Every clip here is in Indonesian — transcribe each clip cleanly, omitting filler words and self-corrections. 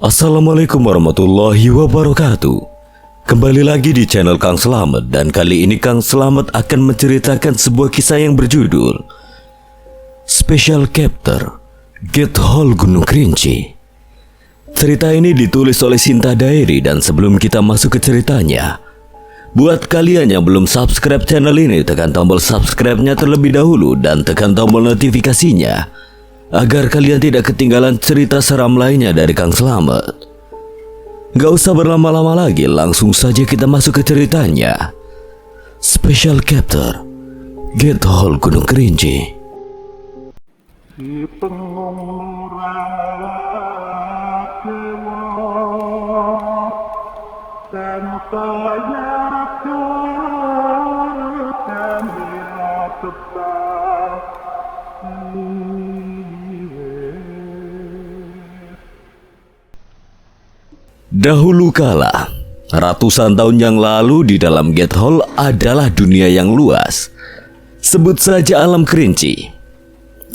Assalamualaikum warahmatullahi wabarakatuh. Kembali lagi di channel Kang Slamet, dan kali ini Kang Slamet akan menceritakan sebuah kisah yang berjudul Special Chapter Get Hole Gunung Kerinci. Cerita ini ditulis oleh Sinta Diary, dan sebelum kita masuk ke ceritanya, buat kalian yang belum subscribe channel ini, tekan tombol subscribe-nya terlebih dahulu dan tekan tombol notifikasinya agar kalian tidak ketinggalan cerita seram lainnya dari Kang Slamet. Gak usah berlama-lama lagi, langsung saja kita masuk ke ceritanya. Special Chapter Get Hole Gunung Kerinci. Dahulu kala, ratusan tahun yang lalu, di dalam Get Hole adalah dunia yang luas. Sebut saja alam kerinci.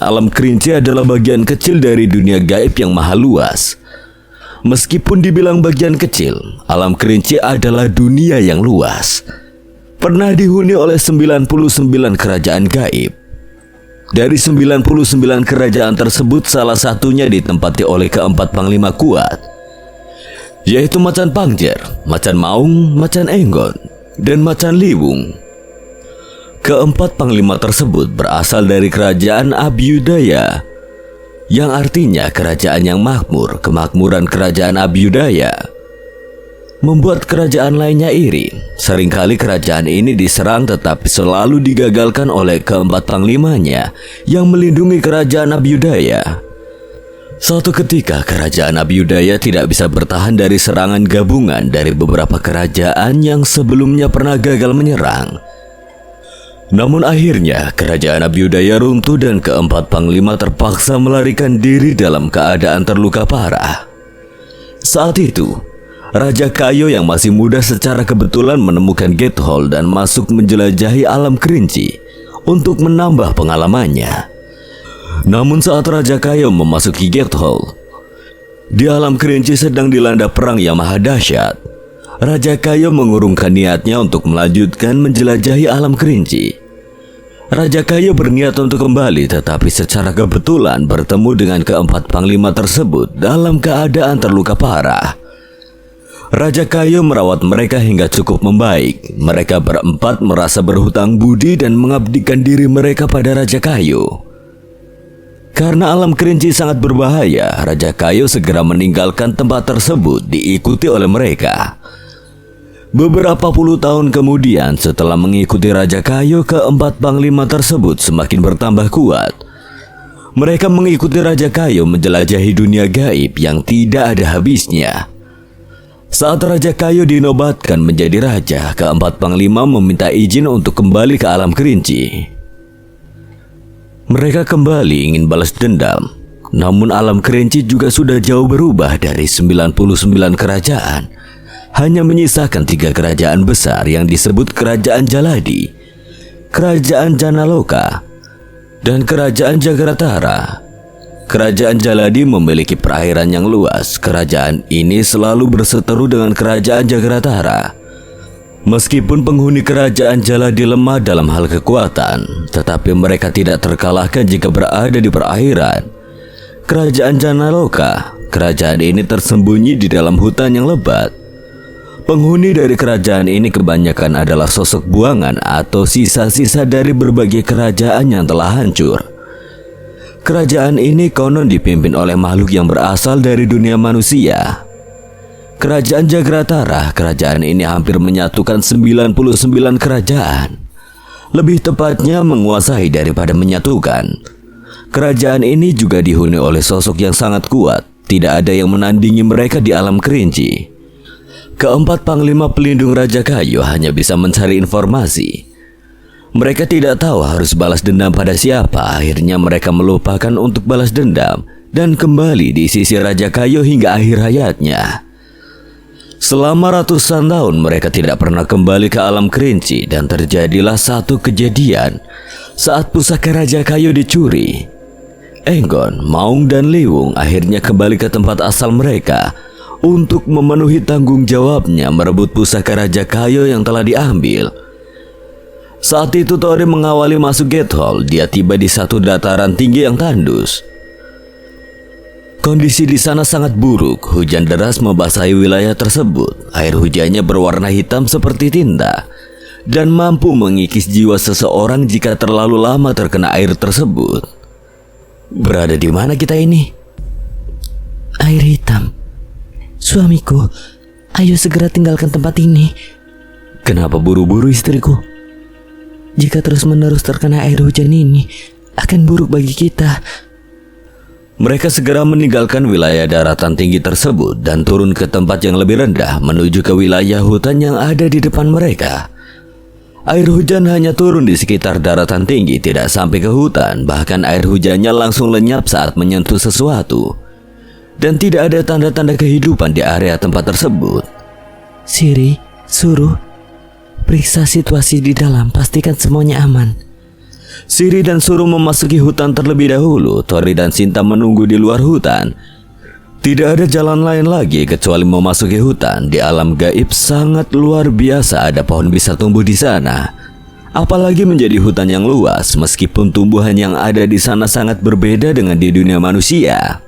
Alam kerinci adalah bagian kecil dari dunia gaib yang maha luas. Meskipun dibilang bagian kecil, alam kerinci adalah dunia yang luas. Pernah dihuni oleh 99 kerajaan gaib. Dari 99 kerajaan tersebut, salah satunya ditempati oleh keempat panglima kuat, yaitu Macan Pangjer, Macan Maung, Macan Enggon, dan Macan Liwung. Keempat panglima tersebut berasal dari kerajaan Abhyudaya, yang artinya kerajaan yang makmur. Kemakmuran kerajaan Abhyudaya membuat kerajaan lainnya iri. Seringkali kerajaan ini diserang, tetapi selalu digagalkan oleh keempat panglimanya yang melindungi kerajaan Abhyudaya. Suatu ketika, kerajaan Abhyudaya tidak bisa bertahan dari serangan gabungan dari beberapa kerajaan yang sebelumnya pernah gagal menyerang. Namun akhirnya, kerajaan Abhyudaya runtuh dan keempat panglima terpaksa melarikan diri dalam keadaan terluka parah. Saat itu, Raja Kayo yang masih muda secara kebetulan menemukan Get Hole dan masuk menjelajahi alam kerinci untuk menambah pengalamannya. Namun saat Raja Kayo memasuki Get Hole, di alam kerinci sedang dilanda perang yang maha dahsyat. Raja Kayo mengurungkan niatnya untuk melanjutkan menjelajahi alam kerinci. Raja Kayo berniat untuk kembali, tetapi secara kebetulan bertemu dengan keempat panglima tersebut dalam keadaan terluka parah. Raja Kayo merawat mereka hingga cukup membaik. Mereka berempat merasa berhutang budi dan mengabdikan diri mereka pada Raja Kayo. Karena alam kerinci sangat berbahaya, Raja Kayo segera meninggalkan tempat tersebut, diikuti oleh mereka. Beberapa puluh tahun kemudian, setelah mengikuti Raja Kayo, keempat panglima tersebut semakin bertambah kuat. Mereka mengikuti Raja Kayo menjelajahi dunia gaib yang tidak ada habisnya. Saat Raja Kayo dinobatkan menjadi raja, keempat panglima meminta izin untuk kembali ke alam kerinci. Mereka kembali ingin balas dendam. Namun alam kerinci juga sudah jauh berubah. Dari 99 kerajaan, hanya menyisakan 3 kerajaan besar yang disebut Kerajaan Jaladi, Kerajaan Janaloka, dan Kerajaan Jagaratara. Kerajaan Jaladi memiliki perairan yang luas. Kerajaan ini selalu berseteru dengan Kerajaan Jagaratara. Meskipun penghuni kerajaan Jaladi lemah dalam hal kekuatan, tetapi mereka tidak terkalahkan jika berada di perairan. Kerajaan Janaloka, kerajaan ini tersembunyi di dalam hutan yang lebat. Penghuni dari kerajaan ini kebanyakan adalah sosok buangan atau sisa-sisa dari berbagai kerajaan yang telah hancur. Kerajaan ini konon dipimpin oleh makhluk yang berasal dari dunia manusia. Kerajaan Jagaratara, kerajaan ini hampir menyatukan 99 kerajaan. Lebih tepatnya menguasai daripada menyatukan. Kerajaan ini juga dihuni oleh sosok yang sangat kuat. Tidak ada yang menandingi mereka di alam kerinci. Keempat panglima pelindung Raja Kayo hanya bisa mencari informasi. Mereka tidak tahu harus balas dendam pada siapa. Akhirnya mereka melupakan untuk balas dendam dan kembali di sisi Raja Kayo hingga akhir hayatnya. Selama ratusan tahun mereka tidak pernah kembali ke alam kerinci, dan terjadilah satu kejadian saat pusaka Raja Kayo dicuri. Enggon, Maung, dan Liwung akhirnya kembali ke tempat asal mereka untuk memenuhi tanggung jawabnya merebut pusaka Raja Kayo yang telah diambil. Saat itu Tori mengawali masuk gate hall. Dia tiba di satu dataran tinggi yang tandus. Kondisi di sana sangat buruk. Hujan deras membasahi wilayah tersebut. Air hujannya berwarna hitam seperti tinta dan mampu mengikis jiwa seseorang jika terlalu lama terkena air tersebut. Berada di mana kita ini? Air hitam. Suamiku, ayo segera tinggalkan tempat ini. Kenapa buru-buru istriku? Jika terus-menerus terkena air hujan ini, akan buruk bagi kita. Mereka segera meninggalkan wilayah daratan tinggi tersebut dan turun ke tempat yang lebih rendah menuju ke wilayah hutan yang ada di depan mereka. Air hujan hanya turun di sekitar daratan tinggi, tidak sampai ke hutan. Bahkan air hujannya langsung lenyap saat menyentuh sesuatu. Dan tidak ada tanda-tanda kehidupan di area tempat tersebut. Siri, Suruh, periksa situasi di dalam, pastikan semuanya aman. Siri dan Suruh memasuki hutan terlebih dahulu. Tori dan Sinta menunggu di luar hutan. Tidak ada jalan lain lagi kecuali memasuki hutan. Di alam gaib sangat luar biasa ada pohon bisa tumbuh di sana. Apalagi menjadi hutan yang luas, meskipun tumbuhan yang ada di sana sangat berbeda dengan di dunia manusia.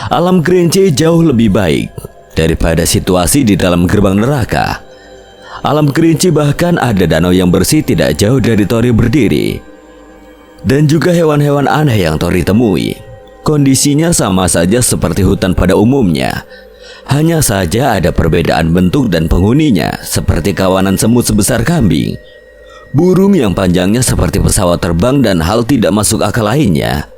Alam kerinci jauh lebih baik daripada situasi di dalam gerbang neraka. Alam kerinci bahkan ada danau yang bersih tidak jauh dari Tori berdiri. Dan juga hewan-hewan aneh yang Tori temui. Kondisinya sama saja seperti hutan pada umumnya. Hanya saja ada perbedaan bentuk dan penghuninya, seperti kawanan semut sebesar kambing, burung yang panjangnya seperti pesawat terbang, dan hal tidak masuk akal lainnya.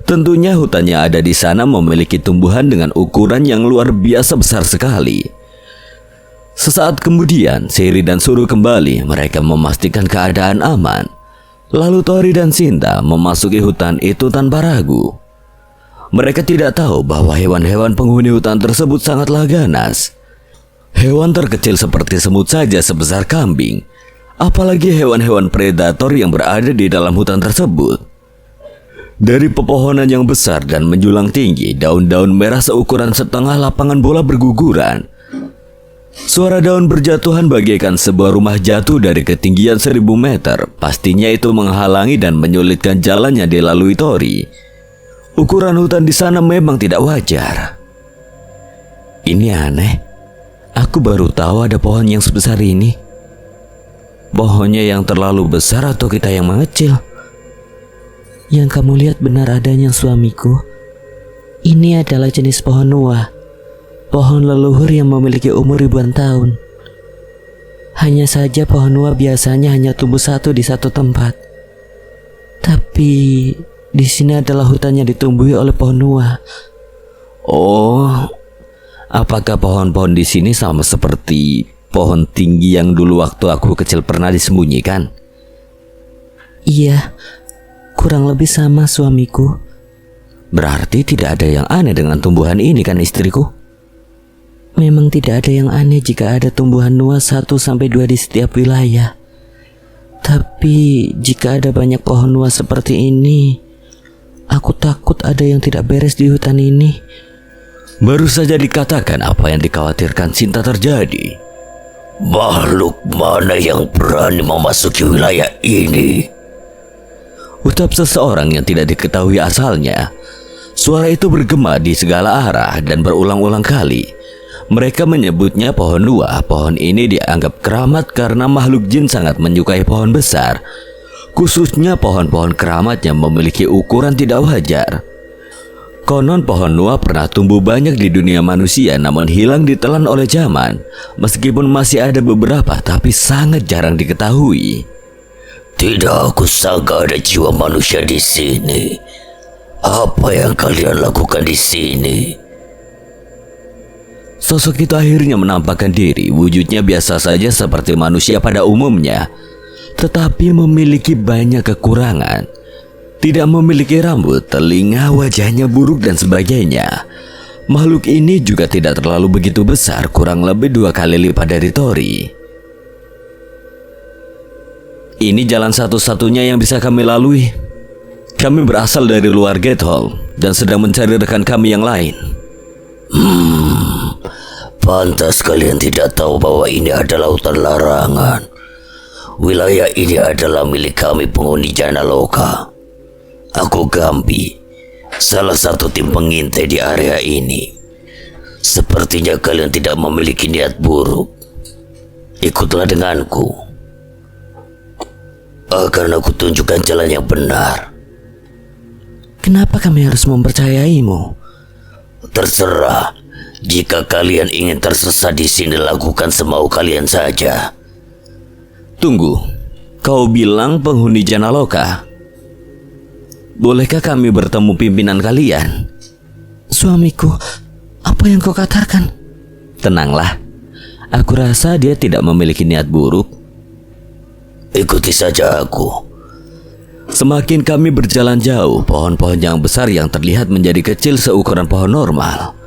Tentunya hutan yang ada di sana memiliki tumbuhan dengan ukuran yang luar biasa besar sekali. Sesaat kemudian, Siri dan Suruh kembali. Mereka memastikan keadaan aman. Lalu Tori dan Sinta memasuki hutan itu tanpa ragu. Mereka tidak tahu bahwa hewan-hewan penghuni hutan tersebut sangatlah ganas. Hewan terkecil seperti semut saja sebesar kambing. Apalagi hewan-hewan predator yang berada di dalam hutan tersebut. Dari pepohonan yang besar dan menjulang tinggi, daun-daun merah seukuran setengah lapangan bola berguguran. Suara daun berjatuhan bagaikan sebuah rumah jatuh dari ketinggian 1000 meter. Pastinya itu menghalangi dan menyulitkan jalan yang dilalui Tori. Ukuran hutan di sana memang tidak wajar. Ini aneh. Aku baru tahu ada pohon yang sebesar ini. Pohonnya yang terlalu besar atau kita yang mengecil? Yang kamu lihat benar adanya, suamiku. Ini adalah jenis pohon nuah, pohon leluhur yang memiliki umur ribuan tahun. Hanya saja pohon nuah biasanya hanya tumbuh satu di satu tempat. Tapi di sini adalah hutan yang ditumbuhi oleh pohon nuah. Oh, apakah pohon-pohon di sini sama seperti pohon tinggi yang dulu waktu aku kecil pernah disembunyikan? Iya, kurang lebih sama, suamiku. Berarti tidak ada yang aneh dengan tumbuhan ini kan istriku? Memang tidak ada yang aneh jika ada tumbuhan nuah 1-2 di setiap wilayah. Tapi jika ada banyak pohon nuah seperti ini, aku takut ada yang tidak beres di hutan ini. Baru saja dikatakan apa yang dikhawatirkan Sinta terjadi. Makhluk mana yang berani memasuki wilayah ini? Ucap seseorang yang tidak diketahui asalnya. Suara itu bergema di segala arah dan berulang-ulang kali. Mereka menyebutnya pohon nuah. Pohon ini dianggap keramat karena makhluk jin sangat menyukai pohon besar. Khususnya pohon-pohon keramat yang memiliki ukuran tidak wajar. Konon pohon nuah pernah tumbuh banyak di dunia manusia namun hilang ditelan oleh zaman. Meskipun masih ada beberapa tapi sangat jarang diketahui. Tidak aku sangka ada jiwa manusia di sini. Apa yang kalian lakukan di sini? Sosok itu akhirnya menampakkan diri. Wujudnya biasa saja seperti manusia pada umumnya, tetapi memiliki banyak kekurangan. Tidak memiliki rambut, telinga, wajahnya buruk dan sebagainya. Makhluk ini juga tidak terlalu begitu besar, kurang lebih 2 kali lipat dari Tori. Ini jalan satu-satunya yang bisa kami lalui. Kami berasal dari luar gate hall dan sedang mencari rekan kami yang lain. Pantas kalian tidak tahu bahwa ini adalah hutan larangan. Wilayah ini adalah milik kami penghuni Janaloka. Aku Gambi, salah satu tim pengintai di area ini. Sepertinya kalian tidak memiliki niat buruk. Ikutlah denganku. Akan aku tunjukkan jalan yang benar. Kenapa kami harus mempercayaimu? Terserah. Jika kalian ingin tersesat di sini, lakukan semau kalian saja. Tunggu, kau bilang penghuni Janaloka? Bolehkah kami bertemu pimpinan kalian? Suamiku, apa yang kau katakan? Tenanglah, aku rasa dia tidak memiliki niat buruk. Ikuti saja aku. Semakin kami berjalan jauh, pohon-pohon yang besar yang terlihat menjadi kecil seukuran pohon normal.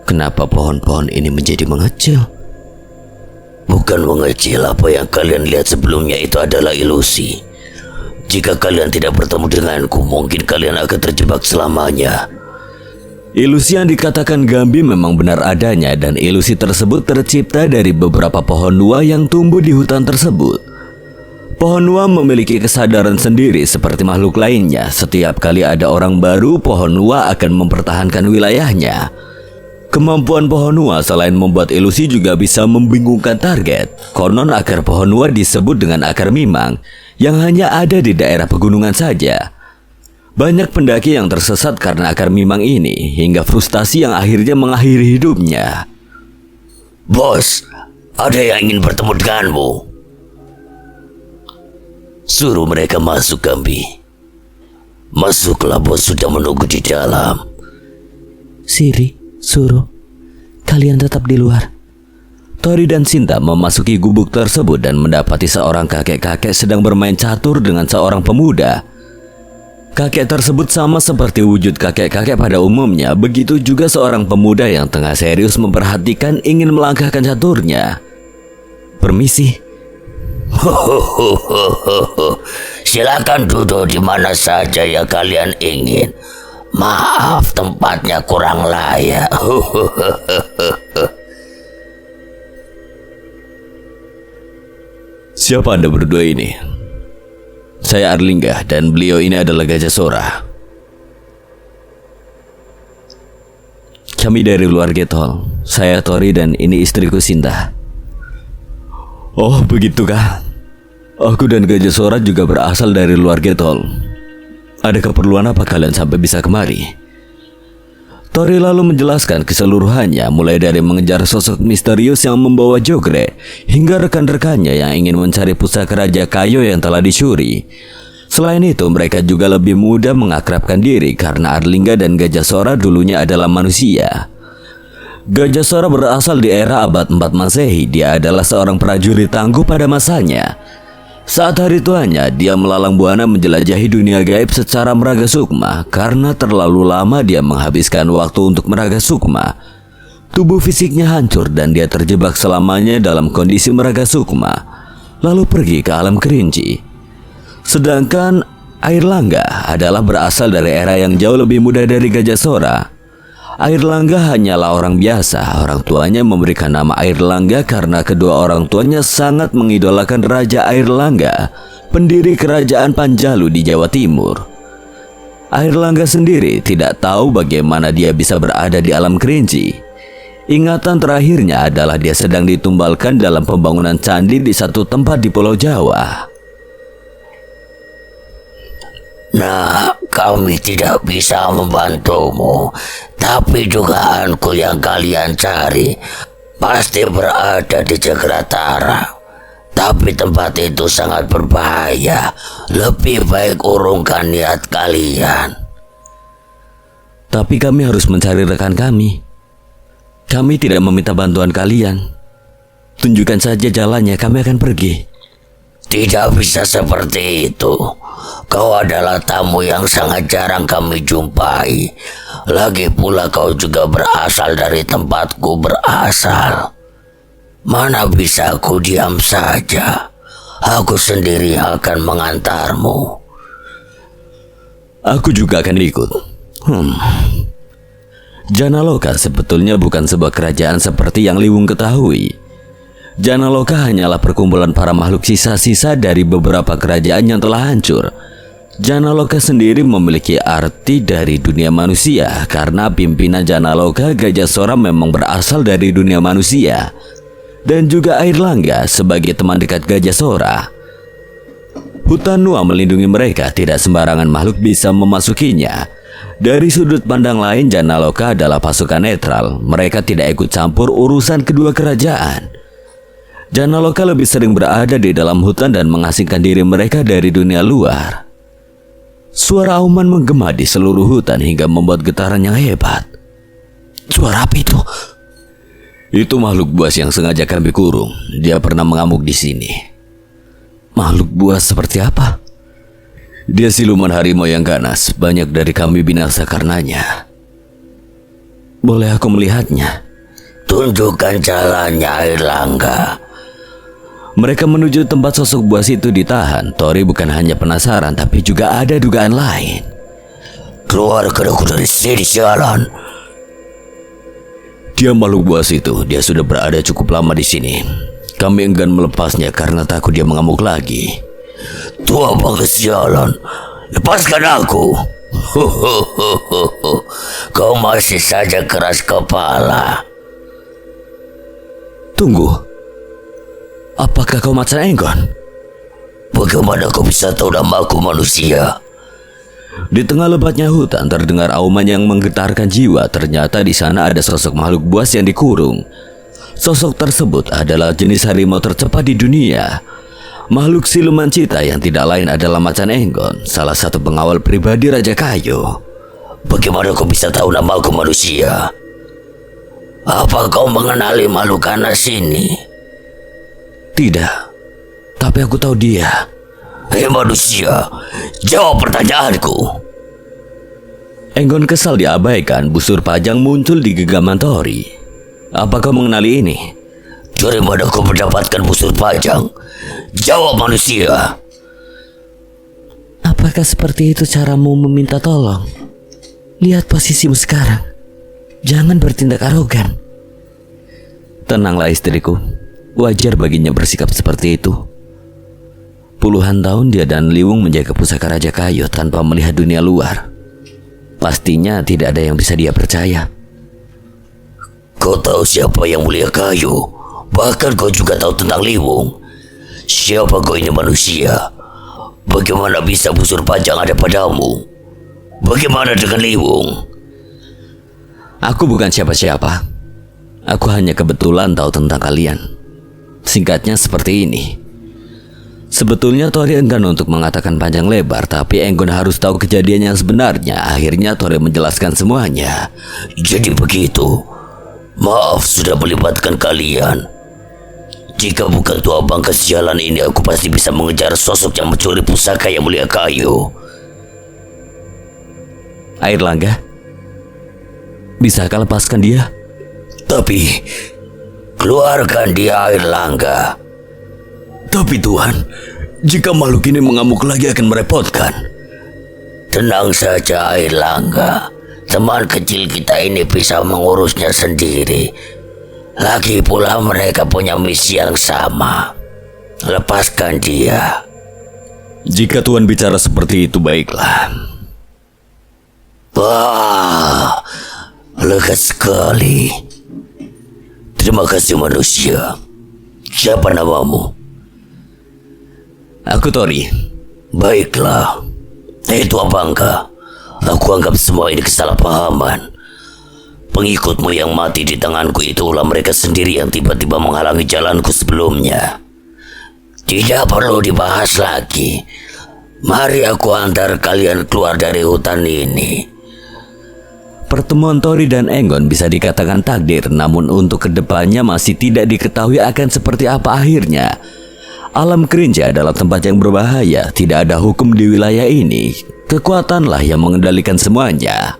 Kenapa pohon-pohon ini menjadi mengecil? Bukan mengecil, apa yang kalian lihat sebelumnya itu adalah ilusi. Jika kalian tidak bertemu denganku, mungkin kalian akan terjebak selamanya. Ilusi yang dikatakan Gambi memang benar adanya, dan ilusi tersebut tercipta dari beberapa pohon nua yang tumbuh di hutan tersebut. Pohon nua memiliki kesadaran sendiri seperti makhluk lainnya. Setiap kali ada orang baru, pohon nua akan mempertahankan wilayahnya. Kemampuan pohon nua selain membuat ilusi juga bisa membingungkan target. Konon akar pohon nua disebut dengan akar mimang, yang hanya ada di daerah pegunungan saja. Banyak pendaki yang tersesat karena akar mimang ini, hingga frustasi yang akhirnya mengakhiri hidupnya. Bos, ada yang ingin bertemu denganmu. Suruh mereka masuk, Gambi. Masuklah, bos sudah menunggu di dalam. Siri, suruh, kalian tetap di luar. Tori dan Sinta memasuki gubuk tersebut dan mendapati seorang kakek-kakek sedang bermain catur dengan seorang pemuda. Kakek tersebut sama seperti wujud kakek-kakek pada umumnya. Begitu juga seorang pemuda yang tengah serius memperhatikan ingin melangkahkan caturnya. Permisi. Silakan duduk di mana saja yang kalian ingin. Maaf, tempatnya kurang layak. Siapa Anda berdua ini? Saya Arlingga dan beliau ini adalah Gajah Sora. Kami dari luar Gate Hall. Saya Tori dan ini istriku Sinta. Oh, begitukah? Aku dan Gajah Sora juga berasal dari luar Gate Hall. Ada keperluan apa kalian sampai bisa kemari? Tori lalu menjelaskan keseluruhannya, mulai dari mengejar sosok misterius yang membawa jogre, hingga rekan-rekannya yang ingin mencari pusaka Raja Kayo yang telah dicuri. Selain itu, mereka juga lebih mudah mengakrabkan diri karena Arlingga dan Gajah Sora dulunya adalah manusia. Gajah Sora berasal di era abad 4 Masehi. Dia adalah seorang prajurit tangguh pada masanya. Saat hari tuanya, dia melalang buana menjelajahi dunia gaib secara meraga sukma. Karena terlalu lama dia menghabiskan waktu untuk meraga sukma, tubuh fisiknya hancur dan dia terjebak selamanya dalam kondisi meraga sukma, lalu pergi ke alam kerinci. Sedangkan Airlangga adalah berasal dari era yang jauh lebih muda dari Gajah Sora. Airlangga hanyalah orang biasa. Orang tuanya memberikan nama Airlangga karena kedua orang tuanya sangat mengidolakan Raja Airlangga, pendiri kerajaan Panjalu di Jawa Timur. Airlangga sendiri tidak tahu bagaimana dia bisa berada di alam kerinci. Ingatan terakhirnya adalah dia sedang ditumbalkan dalam pembangunan candi di satu tempat di Pulau Jawa. Nah, kami tidak bisa membantumu, tapi dugaanku yang kalian cari pasti berada di Jagratara. Tapi tempat itu sangat berbahaya. Lebih baik urungkan niat kalian. Tapi kami harus mencari rekan kami. Kami tidak meminta bantuan kalian. Tunjukkan saja jalannya, kami akan pergi. Tidak bisa seperti itu. Kau adalah tamu yang sangat jarang kami jumpai. Lagi pula kau juga berasal dari tempatku berasal. Mana bisa aku diam saja. Aku sendiri akan mengantarmu. Aku juga akan ikut. Janaloka sebetulnya bukan sebuah kerajaan seperti yang Liwung ketahui. Janaloka hanyalah perkumpulan para makhluk sisa-sisa dari beberapa kerajaan yang telah hancur. Janaloka sendiri memiliki arti dari dunia manusia karena pimpinan Janaloka Gajah Sora memang berasal dari dunia manusia, dan juga Airlangga sebagai teman dekat Gajah Sora. Hutan Nuwa melindungi mereka, tidak sembarangan makhluk bisa memasukinya. Dari sudut pandang lain, Janaloka adalah pasukan netral. Mereka tidak ikut campur urusan kedua kerajaan. Janaloka lebih sering berada di dalam hutan dan mengasingkan diri mereka dari dunia luar. Suara auman menggema di seluruh hutan hingga membuat getaran yang hebat. Suara apa itu? Itu makhluk buas yang sengaja kami kurung. Dia pernah mengamuk di sini. Makhluk buas seperti apa? Dia siluman harimau yang ganas. Banyak dari kami binasa karenanya. Boleh aku melihatnya? Tunjukkan jalannya, Airlangga. Mereka menuju tempat sosok buas itu ditahan. Tori bukan hanya penasaran, tapi juga ada dugaan lain. Keluarkan aku dari sini, sialan. Dia makhluk buas itu. Dia sudah berada cukup lama di sini. Kami enggan melepasnya karena takut dia mengamuk lagi. Tua bangga sialan, lepaskan aku. Kau masih saja keras kepala. Tunggu. Apakah kau Macan Enggon? Bagaimana kau bisa tahu nama aku, manusia? Di tengah lebatnya hutan terdengar auman yang menggetarkan jiwa. Ternyata di sana ada sosok makhluk buas yang dikurung. Sosok tersebut adalah jenis harimau tercepat di dunia. Makhluk siluman cita yang tidak lain adalah Macan Enggon, salah satu pengawal pribadi Raja Kayu. Bagaimana kau bisa tahu nama aku, manusia? Apa kau mengenali makhluk ganas ini? Tidak, tapi aku tahu dia. Hei manusia, jawab pertanyaanku. Enggon kesal diabaikan. Busur pajang muncul di genggaman Tori. Apa kau mengenali ini? Dari mana kau mendapatkan busur pajang? Jawab, manusia. Apakah seperti itu caramu meminta tolong? Lihat posisimu sekarang. Jangan bertindak arogan. Tenanglah istriku. Wajar baginya bersikap seperti itu. Puluhan tahun dia dan Liwung menjaga pusaka Raja Kayu tanpa melihat dunia luar. Pastinya tidak ada yang bisa dia percaya. Kau tahu siapa yang mulia Kayu? Bahkan kau juga tahu tentang Liwung. Siapa kau ini, manusia? Bagaimana bisa busur pajang ada padamu? Bagaimana dengan Liwung? Aku bukan siapa-siapa. Aku hanya kebetulan tahu tentang kalian. Singkatnya seperti ini. Sebetulnya Tori enggan untuk mengatakan panjang lebar, tapi Enggon harus tahu kejadian yang sebenarnya. Akhirnya Tori menjelaskan semuanya. Jadi begitu. Maaf sudah melibatkan kalian. Jika bukan tua bangka sialan ini, aku pasti bisa mengejar sosok yang mencuri pusaka yang mulia Kayu. Airlangga, bisakah lepaskan dia? Tapi keluarkan dia, Airlangga. Tapi Tuhan, jika makhluk ini mengamuk lagi akan merepotkan. Tenang saja, Airlangga. Teman kecil kita ini bisa mengurusnya sendiri. Lagi pula mereka punya misi yang sama. Lepaskan dia. Jika Tuhan bicara seperti itu, baiklah. Wah, lega sekali. Terima kasih, manusia. Siapa namamu? Aku Tori. Baiklah. Tua bangka. Aku anggap semua ini kesalahpahaman. Pengikutmu yang mati di tanganku itulah mereka sendiri yang tiba-tiba menghalangi jalanku sebelumnya. Tidak perlu dibahas lagi. Mari aku antar kalian keluar dari hutan ini. Pertemuan Tori dan Enggon bisa dikatakan takdir, namun untuk kedepannya masih tidak diketahui akan seperti apa akhirnya. Alam Kerinci adalah tempat yang berbahaya. Tidak ada hukum di wilayah ini. Kekuatanlah yang mengendalikan semuanya.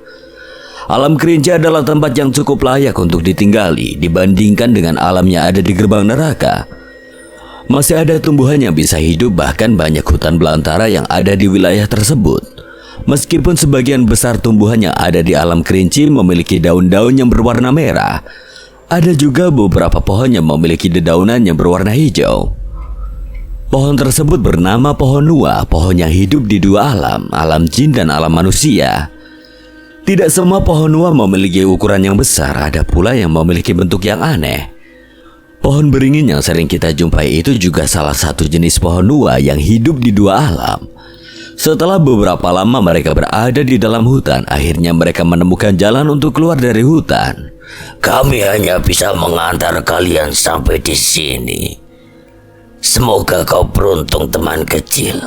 Alam Kerinci adalah tempat yang cukup layak untuk ditinggali dibandingkan dengan alam yang ada di gerbang neraka. Masih ada tumbuhan yang bisa hidup, bahkan banyak hutan belantara yang ada di wilayah tersebut. Meskipun sebagian besar tumbuhan yang ada di alam kerinci memiliki daun-daun yang berwarna merah, ada juga beberapa pohon yang memiliki dedaunan yang berwarna hijau. Pohon tersebut bernama pohon Nuwa, pohon yang hidup di dua alam, alam jin dan alam manusia. Tidak semua pohon Nuwa memiliki ukuran yang besar, ada pula yang memiliki bentuk yang aneh. Pohon beringin yang sering kita jumpai itu juga salah satu jenis pohon Nuwa yang hidup di dua alam. Setelah beberapa lama mereka berada di dalam hutan, akhirnya mereka menemukan jalan untuk keluar dari hutan. Kami hanya bisa mengantar kalian sampai di sini. Semoga kau beruntung, teman kecil.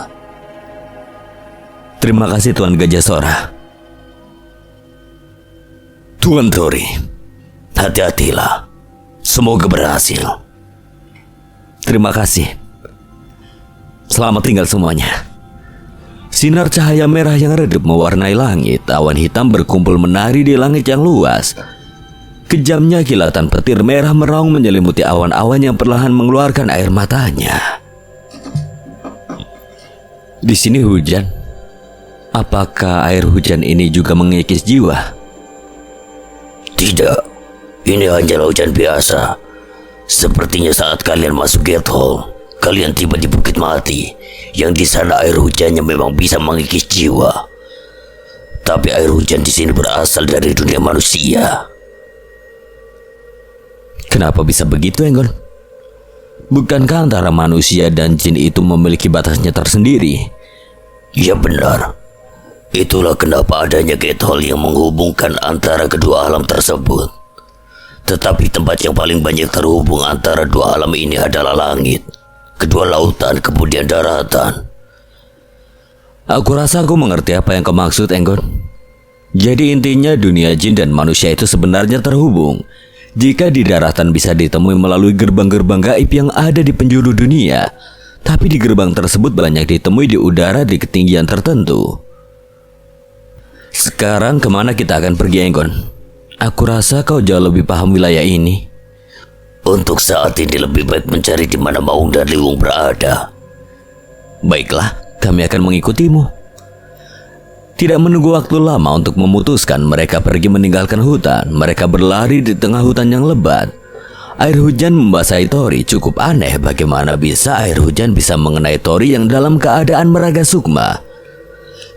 Terima kasih Tuan Gajah Sora. Tuan Tori, hati-hatilah. Semoga berhasil. Terima kasih. Selamat tinggal semuanya. Sinar cahaya merah yang redup mewarnai langit. Awan hitam berkumpul menari di langit yang luas. Kejamnya kilatan petir merah meraung menyelimuti awan-awan yang perlahan mengeluarkan air matanya. Di sini hujan. Apakah air hujan ini juga mengikis jiwa? Tidak, ini hanyalah hujan biasa. Sepertinya saat kalian masuk Gate Hall, kalian tiba di Bukit Mati, yang di sana air hujannya memang bisa mengikis jiwa. Tapi air hujan di sini berasal dari dunia manusia. Kenapa bisa begitu, Enggon? Bukankah antara manusia dan jin itu memiliki batasnya tersendiri? Ya benar. Itulah kenapa adanya Gate Hall yang menghubungkan antara kedua alam tersebut. Tetapi tempat yang paling banyak terhubung antara dua alam ini adalah langit, kedua lautan, kemudian daratan. Aku rasa aku mengerti apa yang kau maksud, Enggon. Jadi intinya dunia jin dan manusia itu sebenarnya terhubung. Jika di daratan bisa ditemui melalui gerbang-gerbang gaib yang ada di penjuru dunia, tapi di gerbang tersebut banyak ditemui di udara di ketinggian tertentu. Sekarang kemana kita akan pergi, Enggon? Aku rasa kau jauh lebih paham wilayah ini. Untuk saat ini lebih baik mencari di mana Maung dan Liwung berada. Baiklah, kami akan mengikutimu. Tidak menunggu waktu lama untuk memutuskan, mereka pergi meninggalkan hutan. Mereka berlari di tengah hutan yang lebat. Air hujan membasahi Tori. Cukup aneh bagaimana bisa air hujan bisa mengenai Tori yang dalam keadaan meraga sukma.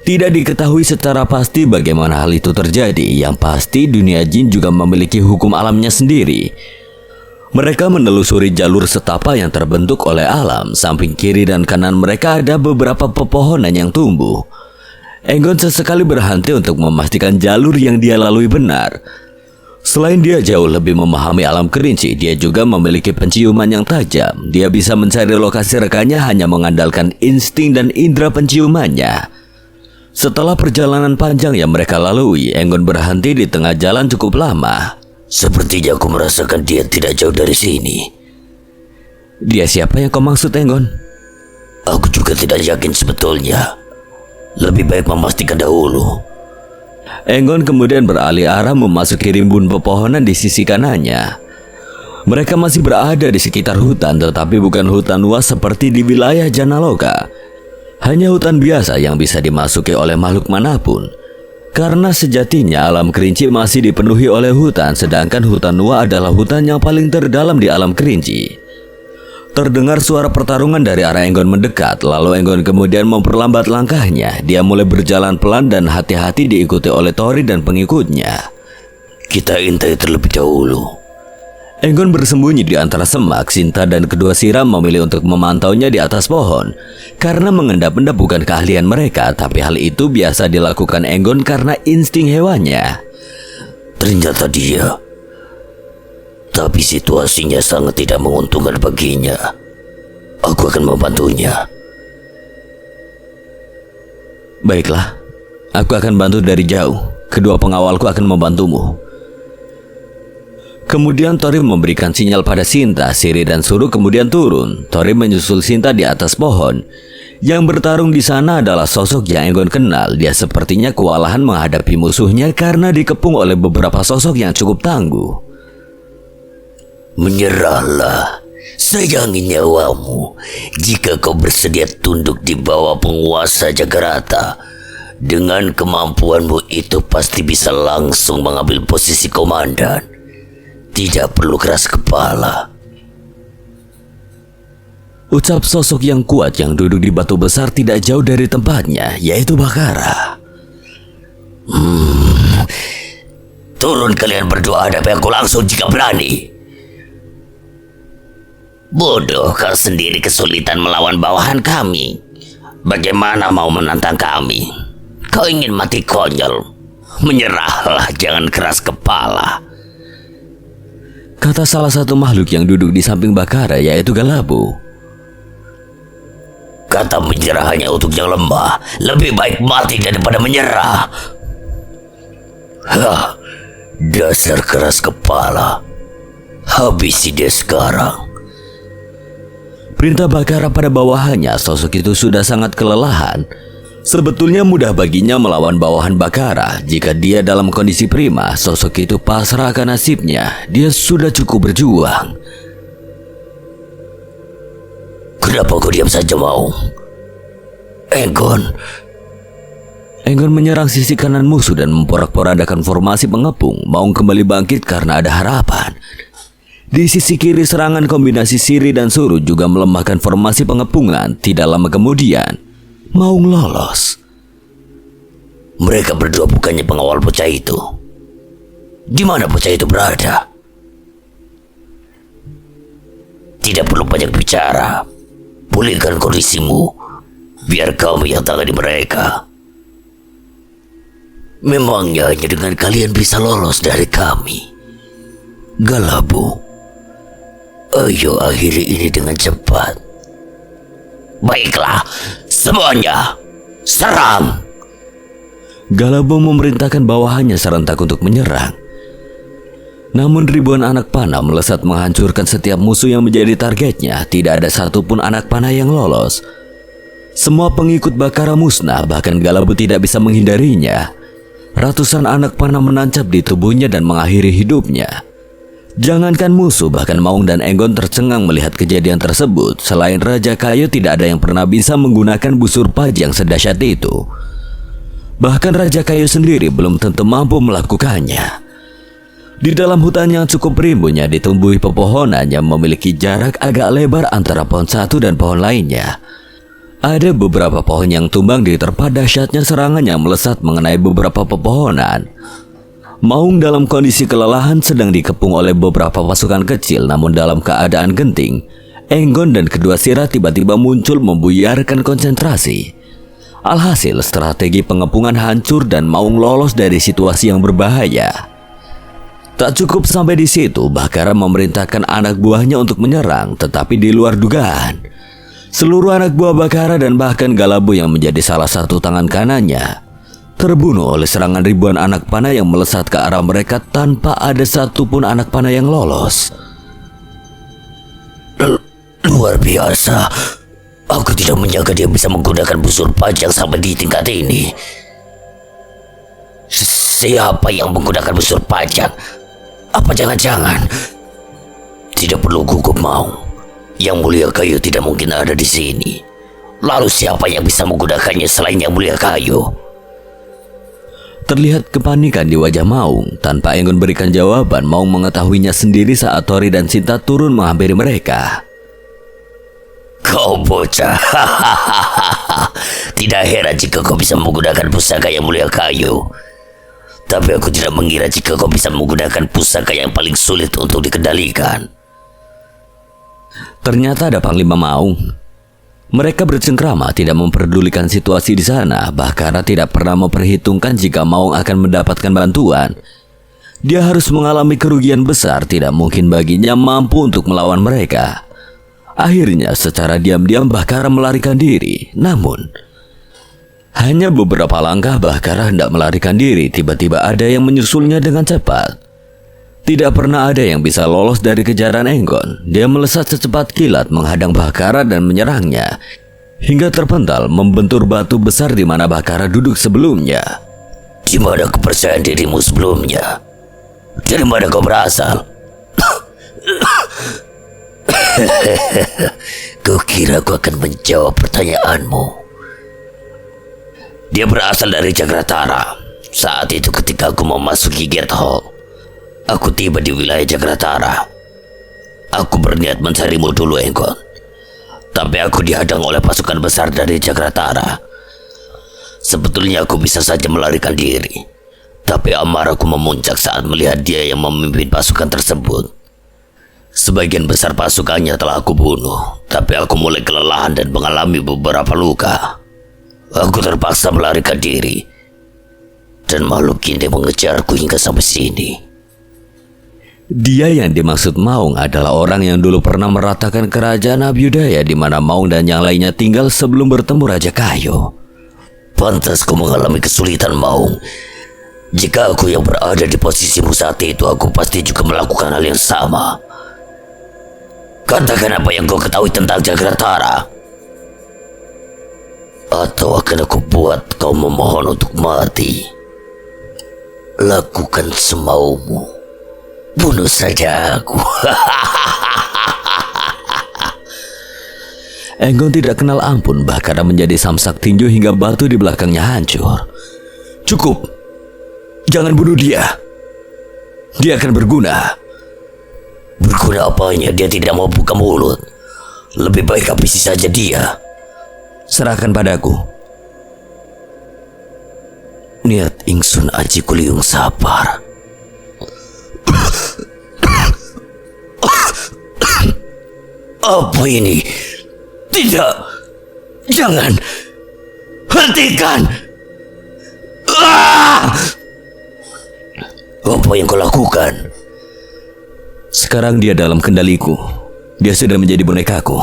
Tidak diketahui secara pasti bagaimana hal itu terjadi. Yang pasti dunia jin juga memiliki hukum alamnya sendiri. Mereka menelusuri jalur setapak yang terbentuk oleh alam. Samping kiri dan kanan mereka ada beberapa pepohonan yang tumbuh. Enggon sesekali berhenti untuk memastikan jalur yang dia lalui benar. Selain dia jauh lebih memahami alam kerinci, dia juga memiliki penciuman yang tajam. Dia bisa mencari lokasi rekannya hanya mengandalkan insting dan indera penciumannya. Setelah perjalanan panjang yang mereka lalui, Enggon berhenti di tengah jalan cukup lama. Sepertinya aku merasakan dia tidak jauh dari sini. Dia siapa yang kau maksud, Enggon? Aku juga tidak yakin sebetulnya. Lebih baik memastikan dahulu. Enggon kemudian beralih arah memasuki rimbun pepohonan di sisi kanannya. Mereka masih berada di sekitar hutan, tetapi bukan hutan luas seperti di wilayah Janaloka. Hanya hutan biasa yang bisa dimasuki oleh makhluk manapun. Karena sejatinya alam kerinci masih dipenuhi oleh hutan, sedangkan hutan Nuwa adalah hutan yang paling terdalam di alam kerinci. Terdengar suara pertarungan dari arah Enggon mendekat, lalu Enggon kemudian memperlambat langkahnya. Dia mulai berjalan pelan dan hati-hati diikuti oleh Tori dan pengikutnya. Kita intai terlebih dahulu. Enggon bersembunyi di antara semak. Sinta dan kedua siram memilih untuk memantaunya di atas pohon. Karena mengendap-endap bukan keahlian mereka, tapi hal itu biasa dilakukan Enggon karena insting hewannya. Ternyata dia. Tapi situasinya sangat tidak menguntungkan baginya. Aku akan membantunya. Baiklah, aku akan bantu dari jauh. Kedua pengawalku akan membantumu. Kemudian Tori memberikan sinyal pada Sinta. Siri dan Suru kemudian turun. Tori menyusul Sinta di atas pohon. Yang bertarung di sana adalah sosok yang Enggon kenal. Dia sepertinya kewalahan menghadapi musuhnya karena dikepung oleh beberapa sosok yang cukup tangguh. Menyerahlah, sayangi nyawamu. Jika kau bersedia tunduk di bawah penguasa Jagarata, Dengan kemampuanmu itu pasti bisa langsung mengambil posisi komandan. Tidak perlu keras kepala. Ucap sosok yang kuat yang duduk di batu besar tidak jauh dari tempatnya, yaitu Bakara. Turun kalian berdua, hadapi aku langsung jika berani. Bodoh, kau sendiri kesulitan melawan bawahan kami. Bagaimana mau menantang kami? Kau ingin mati konyol? Menyerahlah, jangan keras kepala. Kata salah satu makhluk yang duduk di samping Bakara, yaitu Galabu. Kata menyerah hanya untuk yang lemah. Lebih baik mati daripada menyerah. Hah, dasar keras kepala. Habisi dia sekarang. Perintah Bakara pada bawahannya, sosok itu sudah sangat kelelahan. Sebetulnya mudah baginya melawan bawahan Bakara. Jika dia dalam kondisi prima, sosok itu pasrah akan nasibnya. Dia sudah cukup berjuang. Kenapa kau diam saja, Maung? Enggon menyerang sisi kanan musuh dan memporak-porandakan formasi pengepung. Maung kembali bangkit karena ada harapan. Di sisi kiri serangan kombinasi Siri dan Suru juga melemahkan formasi pengepungan. Tidak lama kemudian, Maung lolos. Mereka berdua bukannya pengawal bocah itu. Di mana bocah itu berada? Tidak perlu banyak bicara. Pulihkan kondisimu, biar kami yang tangani mereka. Memangnya hanya dengan kalian bisa lolos dari kami? Galabu, ayo akhiri ini dengan cepat. Baiklah, semuanya serang. Galabu memerintahkan bawahannya serentak untuk menyerang. Namun ribuan anak panah melesat menghancurkan setiap musuh yang menjadi targetnya. Tidak ada satupun anak panah yang lolos. Semua pengikut Bakara musnah, bahkan Galabu tidak bisa menghindarinya. Ratusan anak panah menancap di tubuhnya dan mengakhiri hidupnya. Jangankan musuh, bahkan Maung dan Enggon tercengang melihat kejadian tersebut. Selain Raja Kayu, tidak ada yang pernah bisa menggunakan busur paji yang sedahsyat itu. Bahkan Raja Kayu sendiri belum tentu mampu melakukannya. Di dalam hutan yang cukup rimbunnya ditumbuhi pepohonan yang memiliki jarak agak lebar antara pohon satu dan pohon lainnya. Ada beberapa pohon yang tumbang diterpa dahsyatnya serangan yang melesat mengenai beberapa pepohonan. Maung dalam kondisi kelelahan sedang dikepung oleh beberapa pasukan kecil, namun dalam keadaan genting. Enggon dan kedua Sirah tiba-tiba muncul membuyarkan konsentrasi. Alhasil strategi pengepungan hancur dan Maung lolos dari situasi yang berbahaya. Tak cukup sampai di situ, Bakara memerintahkan anak buahnya untuk menyerang, tetapi di luar dugaan. Seluruh anak buah Bakara dan bahkan Galabu yang menjadi salah satu tangan kanannya terbunuh oleh serangan ribuan anak panah yang melesat ke arah mereka tanpa ada satupun anak panah yang lolos. Luar biasa. Aku tidak menyangka dia bisa menggunakan busur panjang sampai di tingkat ini. Siapa yang menggunakan busur panjang? Apa jangan-jangan? Tidak perlu gugup, Maung. Yang Mulia Kayu tidak mungkin ada di sini. Lalu siapa yang bisa menggunakannya selain Yang Mulia Kayu? Terlihat kepanikan di wajah Maung. Tanpa Enggon berikan jawaban, Maung mengetahuinya sendiri saat Tori dan Sinta turun menghampiri mereka. Kau bocah. Tidak heran jika kau bisa menggunakan pusaka Yang Mulia Kayu. Tapi aku tidak mengira jika kau bisa menggunakan pusaka yang paling sulit untuk dikendalikan. Ternyata ada Panglima Maung. Mereka bercengkrama tidak memperdulikan situasi di sana. Bakara tidak pernah memperhitungkan jika Maung akan mendapatkan bantuan. Dia harus mengalami kerugian besar. Tidak mungkin baginya mampu untuk melawan mereka. Akhirnya secara diam-diam Bakara melarikan diri. Namun hanya beberapa langkah Bakara hendak melarikan diri, tiba-tiba ada yang menyusulnya dengan cepat. Tidak pernah ada yang bisa lolos dari kejaran Enggon. Dia melesat secepat kilat menghadang Bakara dan menyerangnya, hingga terpental membentur batu besar di mana Bakara duduk sebelumnya. Di mana kepercayaan dirimu sebelumnya? Dari mana kau berasal? Kukira aku akan menjawab pertanyaanmu. Dia berasal dari Jagratara. Saat itu ketika aku memasuki Gate Hall, aku tiba di wilayah Jagratara. Aku berniat mencarimu dulu, Enggon. Tapi aku dihadang oleh pasukan besar dari Jagratara. Sebetulnya aku bisa saja melarikan diri, tapi amarahku memuncak saat melihat dia yang memimpin pasukan tersebut. Sebagian besar pasukannya telah aku bunuh, tapi aku mulai kelelahan dan mengalami beberapa luka. Aku terpaksa melarikan diri, dan makhluk ini mengejarku hingga sampai sini. Dia yang dimaksud Maung adalah orang yang dulu pernah meratakan kerajaan Abhyudaya di mana Maung dan yang lainnya tinggal sebelum bertemu Raja Kayu. Pantas kau mengalami kesulitan, Maung. Jika aku yang berada di posisimu saat itu, aku pasti juga melakukan hal yang sama. Katakan apa yang kau ketahui tentang Jagratara, atau akan aku buat kau memohon untuk mati. Lakukan semaumu. Bunuh saja aku. Enggon tidak kenal ampun, bahkan menjadi samsak tinju hingga batu di belakangnya hancur. Cukup. Jangan bunuh dia. Dia akan berguna. Berguna apanya? Dia tidak mau buka mulut. Lebih baik habisi saja dia. Serahkan padaku. Niat ingsun aji kuliung sapar. Apa ini? Tidak. Jangan. Hentikan. Apa yang kau lakukan? Sekarang dia dalam kendaliku. Dia sudah menjadi bonekaku.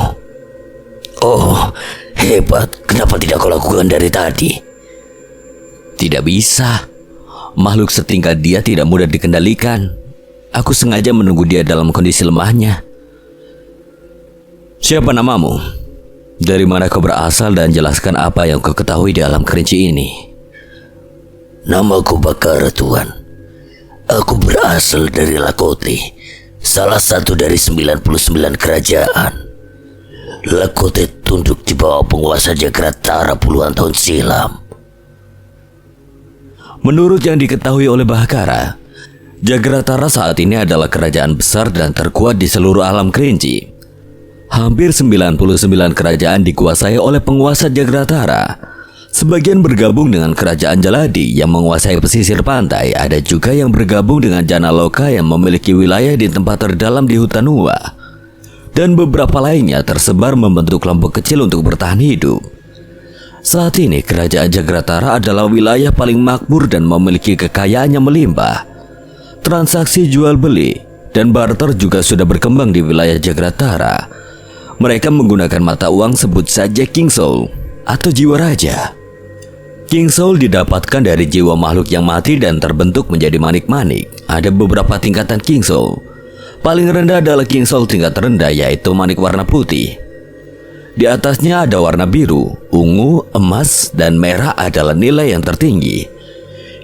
Oh, hebat. Kenapa tidak kau lakukan dari tadi? Tidak bisa. Makhluk setingkat dia tidak mudah dikendalikan. Aku sengaja menunggu dia dalam kondisi lemahnya. Siapa namamu? Dari mana kau berasal dan jelaskan apa yang kau ketahui di alam kerinci ini. Namaku Bakara, Tuan. Aku berasal dari Lakoti, salah satu dari 99 kerajaan. Lakoti tunduk di bawah penguasa Jagratara puluhan tahun silam. Menurut yang diketahui oleh Bakara, Jagratara saat ini adalah kerajaan besar dan terkuat di seluruh alam kerinci. Hampir 99 kerajaan dikuasai oleh penguasa Jagratara. Sebagian bergabung dengan kerajaan Jaladi yang menguasai pesisir pantai. Ada juga yang bergabung dengan Janaloka yang memiliki wilayah di tempat terdalam di hutan Uwa. Dan beberapa lainnya tersebar membentuk kelompok kecil untuk bertahan hidup. Saat ini kerajaan Jagratara adalah wilayah paling makmur dan memiliki kekayaan yang melimpah. Transaksi jual beli dan barter juga sudah berkembang di wilayah Jagratara. Mereka menggunakan mata uang sebut saja King Soul atau jiwa raja. King Soul didapatkan dari jiwa makhluk yang mati dan terbentuk menjadi manik-manik. Ada beberapa tingkatan King Soul. Paling rendah adalah King Soul tingkat rendah, yaitu manik warna putih. Di atasnya ada warna biru, ungu, emas, dan merah adalah nilai yang tertinggi.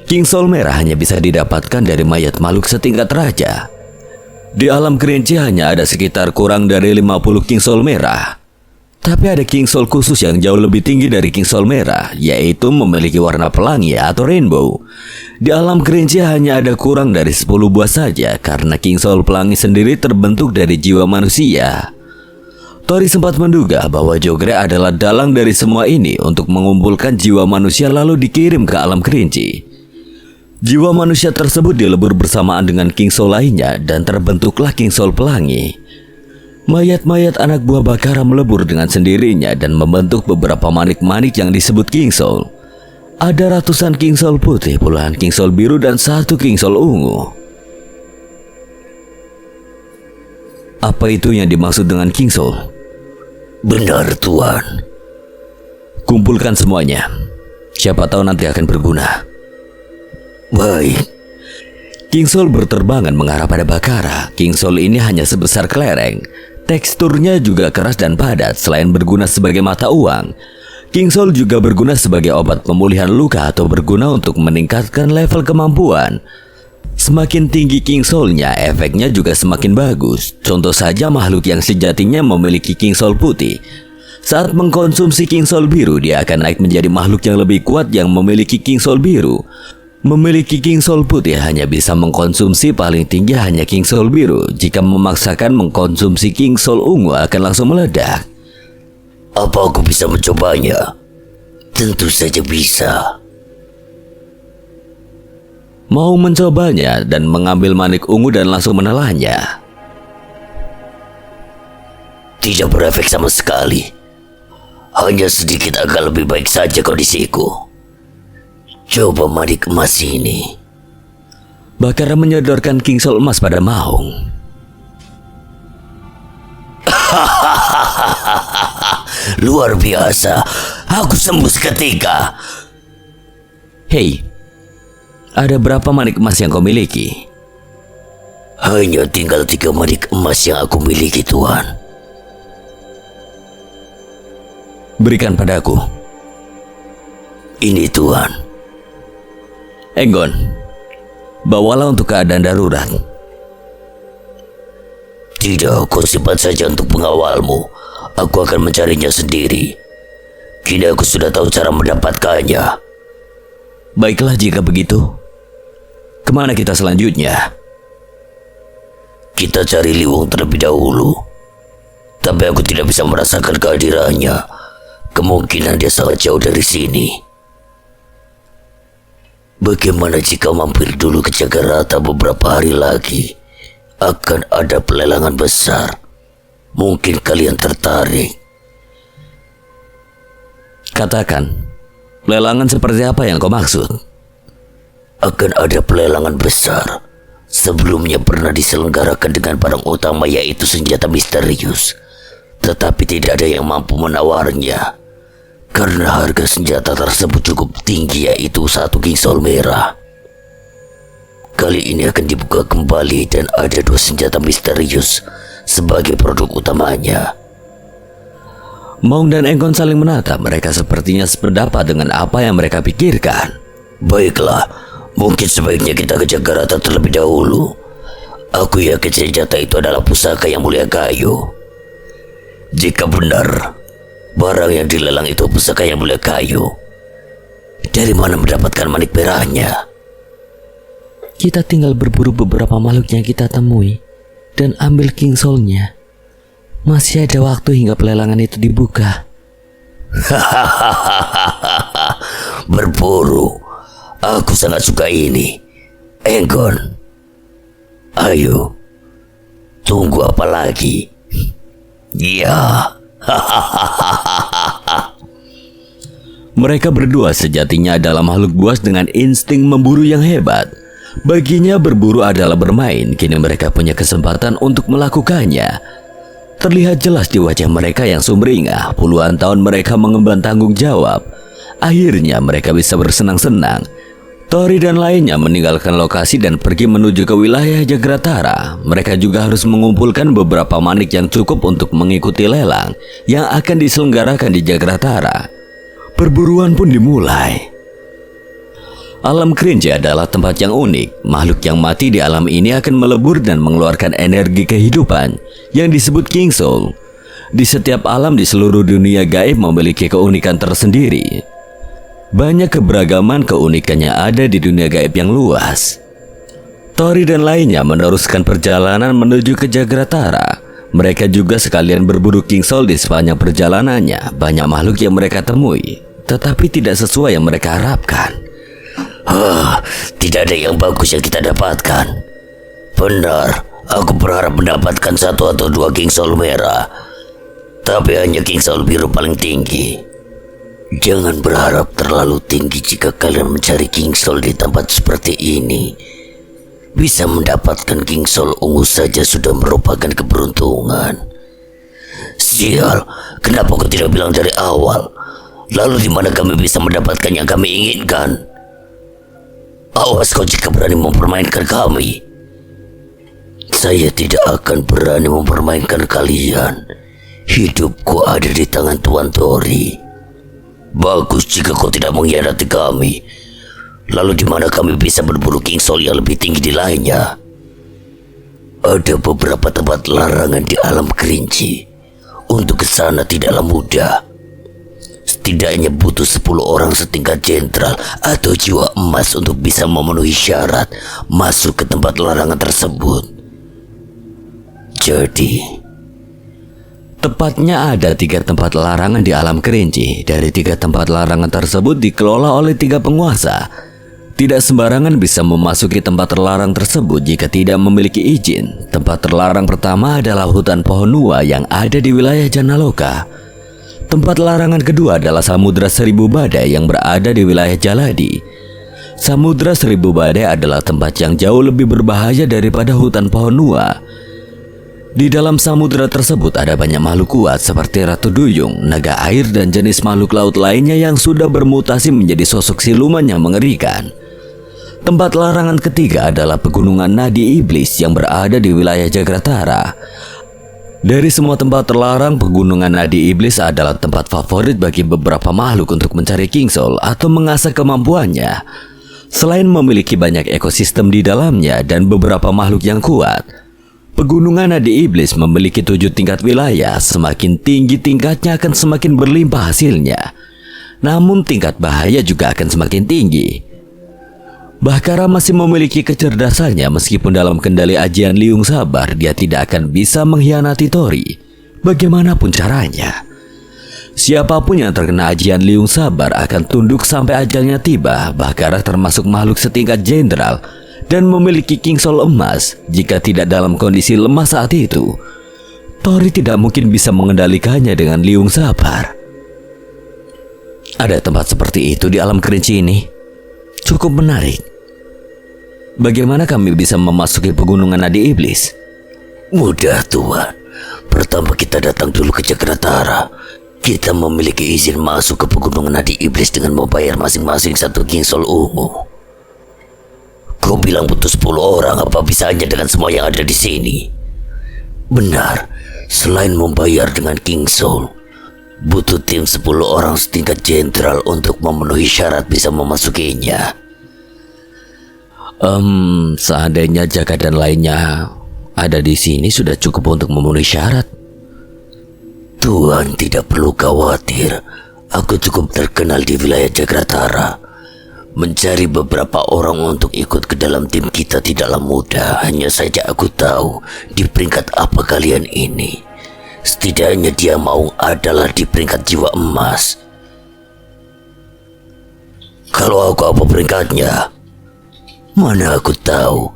King Soul merah hanya bisa didapatkan dari mayat makhluk setingkat raja. Di alam kerinci hanya ada sekitar kurang dari 50 King Soul merah. Tapi ada King Soul khusus yang jauh lebih tinggi dari King Soul merah, yaitu memiliki warna pelangi atau rainbow. Di alam kerinci hanya ada kurang dari 10 buah saja, karena King Soul pelangi sendiri terbentuk dari jiwa manusia. Tori sempat menduga bahwa Jogre adalah dalang dari semua ini untuk mengumpulkan jiwa manusia lalu dikirim ke alam kerinci. Jiwa manusia tersebut dilebur bersamaan dengan King Soul lainnya dan terbentuklah King Soul pelangi. Mayat-mayat anak buah Bakara melebur dengan sendirinya dan membentuk beberapa manik-manik yang disebut King Soul. Ada ratusan King Soul putih, puluhan King Soul biru, dan satu King Soul ungu. Apa itu yang dimaksud dengan King Soul? Benar, Tuan. Kumpulkan semuanya. Siapa tahu nanti akan berguna. Baik. King Soul berterbangan mengarah pada Bakara. King Soul ini hanya sebesar kelereng. Teksturnya juga keras dan padat. Selain berguna sebagai mata uang, King Soul juga berguna sebagai obat pemulihan luka atau berguna untuk meningkatkan level kemampuan. Semakin tinggi King Soul-nya, efeknya juga semakin bagus. Contoh saja makhluk yang sejatinya memiliki King Soul putih. Saat mengkonsumsi King Soul biru, dia akan naik menjadi makhluk yang lebih kuat yang memiliki King Soul biru. Memiliki King Soul putih hanya bisa mengkonsumsi paling tinggi hanya King Soul biru. Jika memaksakan mengkonsumsi King Soul ungu akan langsung meledak. Apa aku bisa mencobanya? Tentu saja bisa. Mau mencobanya dan mengambil manik ungu dan langsung menelannya. Tidak berefek sama sekali. Hanya sedikit agak lebih baik saja kondisiku. Coba manik emas ini. Bakara menyodorkan King Soul emas pada Maung. Luar biasa. Aku sembuh seketika. Hei, ada berapa manik emas yang kau miliki? Hanya tinggal 3 manik emas yang aku miliki, Tuan. Berikan padaku. Ini, Tuan. Enggon, bawalah untuk keadaan darurat. Tidak, kau simpan saja untuk pengawalmu. Aku akan mencarinya sendiri. Kini aku sudah tahu cara mendapatkannya. Baiklah jika begitu. Kemana kita selanjutnya? Kita cari Liwung terlebih dahulu. Tapi aku tidak bisa merasakan kehadirannya. Kemungkinan dia sangat jauh dari sini. Bagaimana jika mampir dulu ke Jagarata beberapa hari lagi? Akan ada pelelangan besar. Mungkin kalian tertarik. Katakan, pelelangan seperti apa yang kau maksud? Akan ada pelelangan besar. Sebelumnya pernah diselenggarakan dengan barang utama yaitu senjata misterius. Tetapi tidak ada yang mampu menawarnya. Karena harga senjata tersebut cukup tinggi yaitu 1 King Soul merah. Kali ini akan dibuka kembali dan ada 2 senjata misterius sebagai produk utamanya. Maung dan Enggon saling menatap. Mereka sepertinya sependapat dengan apa yang mereka pikirkan. Baiklah, mungkin sebaiknya kita ke Jagarata terlebih dahulu. Aku yakin senjata itu adalah pusaka yang mulia kayu. Jika benar barang yang dilelang itu pusaka yang mulia kayu, dari mana mendapatkan manik merahnya? Kita tinggal berburu beberapa makhluk yang kita temui dan ambil King Soul-nya. Masih ada waktu hingga pelelangan itu dibuka. Berburu, aku sangat suka ini. Enggon, ayo, tunggu apa lagi? Ya. Mereka berdua sejatinya adalah makhluk buas dengan insting memburu yang hebat. Baginya berburu adalah bermain. Kini mereka punya kesempatan untuk melakukannya. Terlihat jelas di wajah mereka yang sumringah. Puluhan tahun mereka mengemban tanggung jawab. Akhirnya mereka bisa bersenang-senang. Tori dan lainnya meninggalkan lokasi dan pergi menuju ke wilayah Jagratara. Mereka juga harus mengumpulkan beberapa manik yang cukup untuk mengikuti lelang yang akan diselenggarakan di Jagratara. Perburuan pun dimulai. Alam Kerinci adalah tempat yang unik. Makhluk yang mati di alam ini akan melebur dan mengeluarkan energi kehidupan yang disebut King Soul. Di setiap alam di seluruh dunia gaib memiliki keunikan tersendiri. Banyak keberagaman keunikannya ada di dunia gaib yang luas. Tori dan lainnya meneruskan perjalanan menuju ke Jagratara. Mereka juga sekalian berburu King Soul di sepanjang perjalanannya. Banyak makhluk yang mereka temui, tetapi tidak sesuai yang mereka harapkan. Tidak ada yang bagus yang kita dapatkan. Benar, aku berharap mendapatkan 1 atau 2 King Soul merah. Tapi hanya King Soul biru paling tinggi. Jangan berharap terlalu tinggi jika kalian mencari King Soul di tempat seperti ini. Bisa mendapatkan King Soul ungu saja sudah merupakan keberuntungan. Sial, kenapa kau tidak bilang dari awal? Lalu di mana kami bisa mendapatkan yang kami inginkan? Awas kau jika berani mempermainkan kami. Saya tidak akan berani mempermainkan kalian. Hidupku ada di tangan Tuan Tori. Bagus jika kau tidak mengkhianati kami. Lalu di mana kami bisa berburu King Soul yang lebih tinggi di lainnya? Ada beberapa tempat larangan di alam Kerinci. Untuk ke sana tidaklah mudah. Setidaknya butuh 10 orang setingkat jenderal atau jiwa emas untuk bisa memenuhi syarat masuk ke tempat larangan tersebut. Jadi, tepatnya ada 3 tempat larangan di alam kerinci. Dari 3 tempat larangan tersebut dikelola oleh 3 penguasa. Tidak sembarangan bisa memasuki tempat terlarang tersebut jika tidak memiliki izin. Tempat terlarang pertama adalah hutan pohon Nuwa yang ada di wilayah Janaloka. Tempat larangan kedua adalah Samudra Seribu Badai yang berada di wilayah Jaladi. Samudra Seribu Badai adalah tempat yang jauh lebih berbahaya daripada hutan pohon Nuwa. Di dalam samudra tersebut ada banyak makhluk kuat seperti ratu duyung, naga air, dan jenis makhluk laut lainnya yang sudah bermutasi menjadi sosok siluman yang mengerikan. Tempat larangan ketiga adalah pegunungan Nadi Iblis yang berada di wilayah Jagratara. Dari semua tempat terlarang, pegunungan Nadi Iblis adalah tempat favorit bagi beberapa makhluk untuk mencari King Soul atau mengasah kemampuannya. Selain memiliki banyak ekosistem di dalamnya dan beberapa makhluk yang kuat, pegunungan Nadi Iblis memiliki 7 tingkat wilayah. Semakin tinggi tingkatnya akan semakin berlimpah hasilnya. Namun tingkat bahaya juga akan semakin tinggi. Bahkara masih memiliki kecerdasannya. Meskipun dalam kendali ajian Liung Sabar, dia tidak akan bisa mengkhianati Tori bagaimanapun caranya. Siapapun yang terkena ajian Liung Sabar akan tunduk sampai ajalnya tiba. Bahkara termasuk makhluk setingkat jenderal dan memiliki King Soul emas. Jika tidak dalam kondisi lemah saat itu, Tori tidak mungkin bisa mengendalikannya dengan Liung Sabar. Ada tempat seperti itu di alam kerinci ini. Cukup menarik. Bagaimana kami bisa memasuki pegunungan Nadi Iblis? mudah Tuan. Pertama kita datang dulu ke Jagratara. Kita memiliki izin masuk ke pegunungan Nadi Iblis dengan membayar masing-masing 1 King Soul ungu. Kau bilang butuh 10 orang, apa bisanya dengan semua yang ada di sini? Benar, selain membayar dengan King Soul, butuh tim 10 orang setingkat jenderal untuk memenuhi syarat bisa memasukinya. Seandainya Jaga dan lainnya ada di sini sudah cukup untuk memenuhi syarat. Tuan tidak perlu khawatir. Aku cukup terkenal di wilayah Jagratara. Mencari beberapa orang untuk ikut ke dalam tim kita tidaklah mudah. Hanya saja aku tahu di peringkat apa kalian ini. Setidaknya dia mau adalah di peringkat jiwa emas. Kalau aku apa peringkatnya? Mana aku tahu.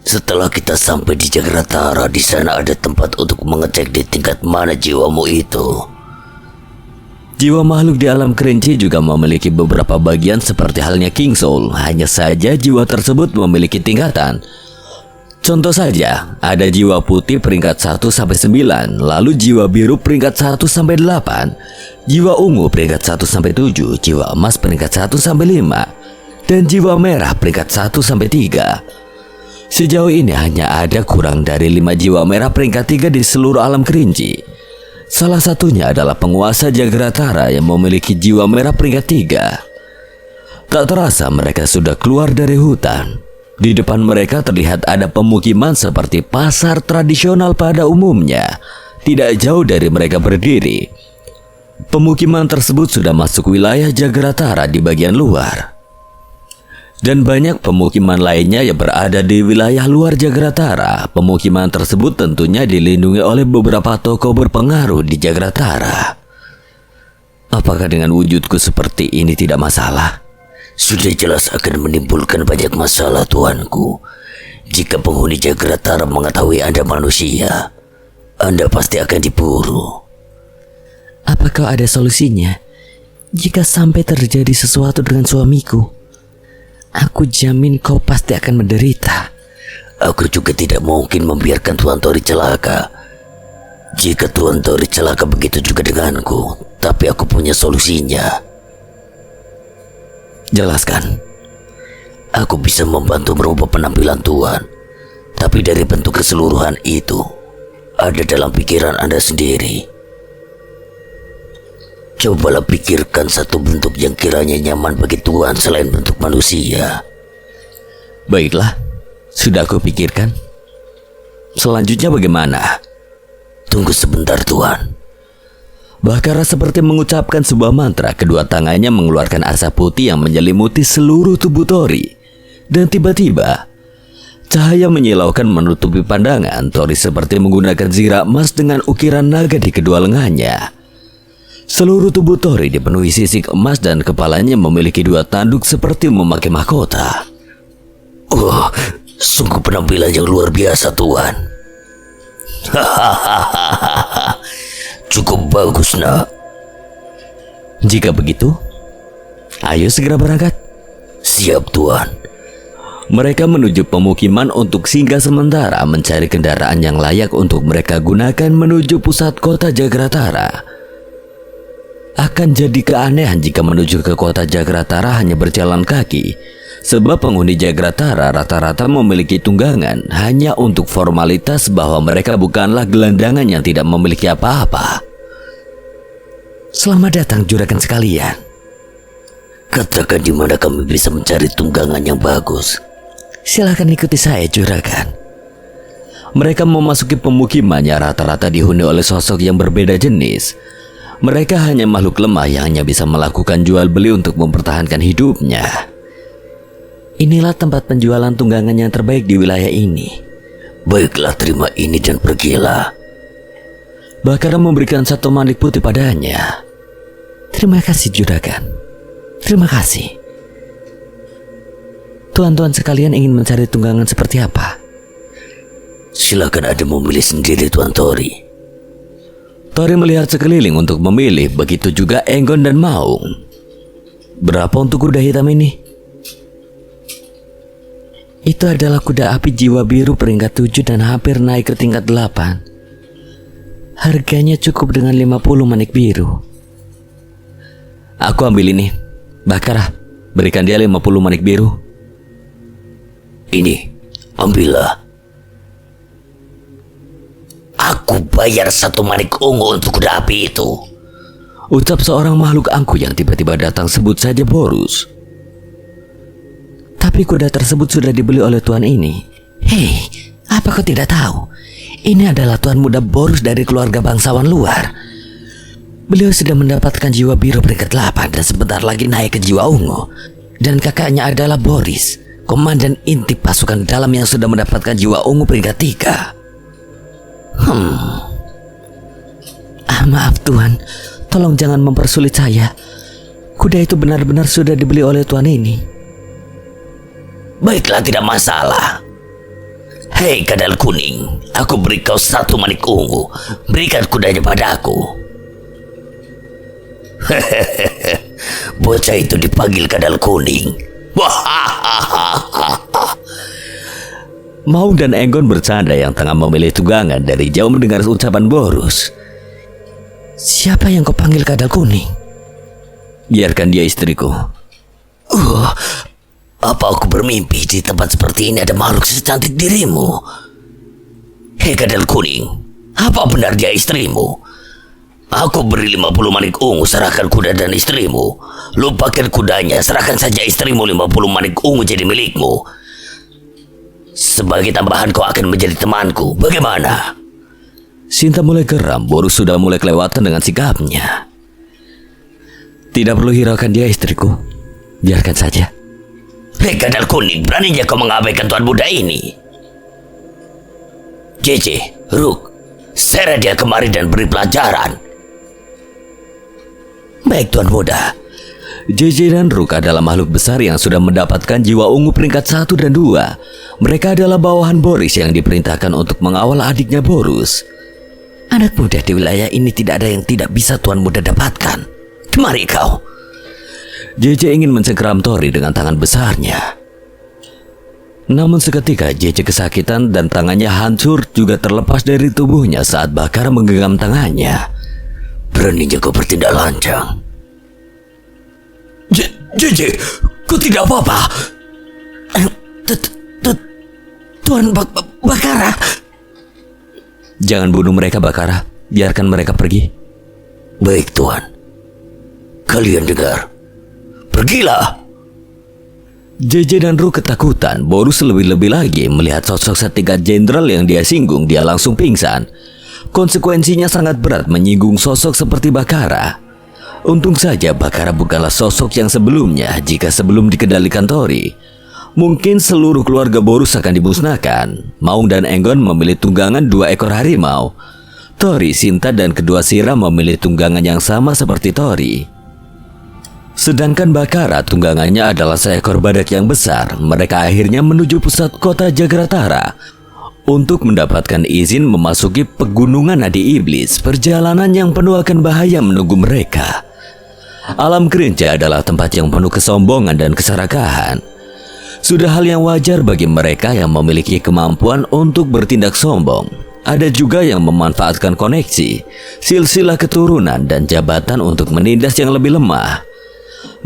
Setelah kita sampai di Jagratara, di sana ada tempat untuk mengecek di tingkat mana jiwamu itu. Jiwa makhluk di alam kerinci juga memiliki beberapa bagian seperti halnya King Soul. Hanya saja jiwa tersebut memiliki tingkatan. Contoh saja, ada jiwa putih peringkat 1-9, lalu jiwa biru peringkat 1-8, jiwa ungu peringkat 1-7, jiwa emas peringkat 1-5, dan jiwa merah peringkat 1-3. Sejauh ini hanya ada kurang dari 5 jiwa merah peringkat 3 di seluruh alam kerinci. Salah satunya adalah penguasa Jagratara yang memiliki jiwa merah peringkat 3. Tak terasa mereka sudah keluar dari hutan. Di depan mereka terlihat ada pemukiman seperti pasar tradisional pada umumnya. Tidak jauh dari mereka berdiri. Pemukiman tersebut sudah masuk wilayah Jagratara di bagian luar. Dan banyak pemukiman lainnya yang berada di wilayah luar Jagratara. Pemukiman tersebut tentunya dilindungi oleh beberapa tokoh berpengaruh di Jagratara. Apakah dengan wujudku seperti ini tidak masalah? Sudah jelas akan menimbulkan banyak masalah, tuanku. Jika penghuni Jagratara mengetahui Anda manusia, Anda pasti akan diburu. Apakah ada solusinya? Jika sampai terjadi sesuatu dengan suamiku, aku jamin kau pasti akan menderita. Aku juga tidak mungkin membiarkan Tuan Tori celaka. Jika Tuan Tori celaka, begitu juga denganku. Tapi aku punya solusinya. Jelaskan. Aku bisa membantu merubah penampilan Tuan. Tapi dari bentuk keseluruhan itu ada dalam pikiran Anda sendiri. Cobalah pikirkan satu bentuk yang kiranya nyaman bagi Tuan selain bentuk manusia. Baiklah, sudah aku pikirkan. Selanjutnya bagaimana? Tunggu sebentar, Tuan. Bakara seperti mengucapkan sebuah mantra. Kedua tangannya mengeluarkan asap putih yang menyelimuti seluruh tubuh Tori. Dan tiba-tiba cahaya menyilaukan menutupi pandangan. Tori seperti menggunakan zirah emas dengan ukiran naga di kedua lengannya. Seluruh tubuh Tori dipenuhi sisik emas dan kepalanya memiliki 2 tanduk seperti memakai mahkota. Sungguh penampilan yang luar biasa, Tuan. Cukup bagus, nak. Jika begitu, ayo segera berangkat. Siap, Tuan. Mereka menuju pemukiman untuk singgah sementara, mencari kendaraan yang layak untuk mereka gunakan menuju pusat kota Jagratara. Akan jadi keanehan jika menuju ke kota Jagratara hanya berjalan kaki, sebab penghuni Jagratara rata-rata memiliki tunggangan hanya untuk formalitas bahwa mereka bukanlah gelandangan yang tidak memiliki apa-apa. Selamat datang juragan sekalian. Katakan di mana kami bisa mencari tunggangan yang bagus. Silakan ikuti saya, juragan. Mereka memasuki pemukimannya rata-rata dihuni oleh sosok yang berbeda jenis. Mereka hanya makhluk lemah yang hanya bisa melakukan jual beli untuk mempertahankan hidupnya. Inilah tempat penjualan tunggangan yang terbaik di wilayah ini. Baiklah, terima ini dan pergilah. Bakara memberikan 1 manik putih padanya. Terima kasih, juragan. Terima kasih. Tuan-tuan sekalian ingin mencari tunggangan seperti apa? Silakan Anda memilih sendiri, Tuan Tori. Tori melihat sekeliling untuk memilih, begitu juga Enggon dan Maung. Berapa untuk kuda hitam ini? Itu adalah kuda api jiwa biru peringkat 7 dan hampir naik ke tingkat 8. Harganya cukup dengan 50 manik biru. Aku ambil ini. Bakara, berikan dia 50 manik biru. Ini, ambillah. Aku bayar 1 manik ungu untuk kuda api itu. Ucap seorang makhluk angkuh yang tiba-tiba datang, sebut saja Borus. Tapi kuda tersebut sudah dibeli oleh tuan ini. Hei, apa kau tidak tahu? Ini adalah tuan muda Borus dari keluarga bangsawan luar. Beliau sudah mendapatkan jiwa biru peringkat 8 dan sebentar lagi naik ke jiwa ungu. Dan kakaknya adalah Boris, komandan inti pasukan dalam yang sudah mendapatkan jiwa ungu peringkat 3. Maaf tuan, tolong jangan mempersulit saya. Kuda itu benar-benar sudah dibeli oleh tuan ini. Baiklah, tidak masalah. Hei kadal kuning, aku beri kau 1 manik ungu. Berikan kudanya padaku. Bocah itu dipanggil kadal kuning. Maung dan Enggon bercanda yang tengah memilih tunggangan dari jauh mendengar ucapan Borus. Siapa yang kau panggil kadal kuning? Biarkan dia istriku. Apa aku bermimpi di tempat seperti ini ada makhluk secantik dirimu? Hei kadal kuning, apa benar dia istrimu? Aku beri 50 manik ungu, serahkan kuda dan istrimu. Lupakan kudanya, serahkan saja istrimu. 50 manik ungu jadi milikmu. Sebagai tambahan kau akan menjadi temanku. Bagaimana? Sinta mulai geram. Borus sudah mulai kelewatan dengan sikapnya. Tidak perlu hiraukan dia, istriku. Biarkan saja. Hei kadal kuning, beraninya kau mengabaikan tuan muda ini. JJ, Rook, seret dia kemari dan beri pelajaran. Baik tuan muda. JJ dan Rook adalah makhluk besar yang sudah mendapatkan jiwa ungu peringkat 1 dan 2. Mereka adalah bawahan Boris yang diperintahkan untuk mengawal adiknya Borus. Anak muda di wilayah ini tidak ada yang tidak bisa tuan muda dapatkan. Kemari kau. JJ ingin mencengkeram Tori dengan tangan besarnya. Namun seketika JJ kesakitan dan tangannya hancur juga terlepas dari tubuhnya saat Bakara menggenggam tangannya. Beraninya kau bertindak lancang. JJ, kau tidak apa-apa? Tuan Bakara. Jangan bunuh mereka, Bakara. Biarkan mereka pergi. Baik, Tuan. Kalian dengar. Pergilah. JJ dan Rook ketakutan. Borus lebih-lebih lagi melihat sosok setingkat jenderal yang dia singgung. Dia langsung pingsan. Konsekuensinya sangat berat menyinggung sosok seperti Bakara. Untung saja Bakara bukanlah sosok yang sebelumnya. Jika sebelum dikendalikan Tori, mungkin seluruh keluarga Borus akan dimusnahkan. Maung dan Enggon memilih tunggangan 2 ekor harimau. Tori, Sinta, dan kedua Sira memilih tunggangan yang sama seperti Tori. Sedangkan Bakara tunggangannya adalah seekor badak yang besar. Mereka akhirnya menuju pusat kota Jagratara untuk mendapatkan izin memasuki pegunungan Nadi Iblis. Perjalanan yang penuh akan bahaya menunggu mereka. Alam Kerinci adalah tempat yang penuh kesombongan dan keserakahan. Sudah hal yang wajar bagi mereka yang memiliki kemampuan untuk bertindak sombong. Ada juga yang memanfaatkan koneksi, silsilah keturunan, dan jabatan untuk menindas yang lebih lemah.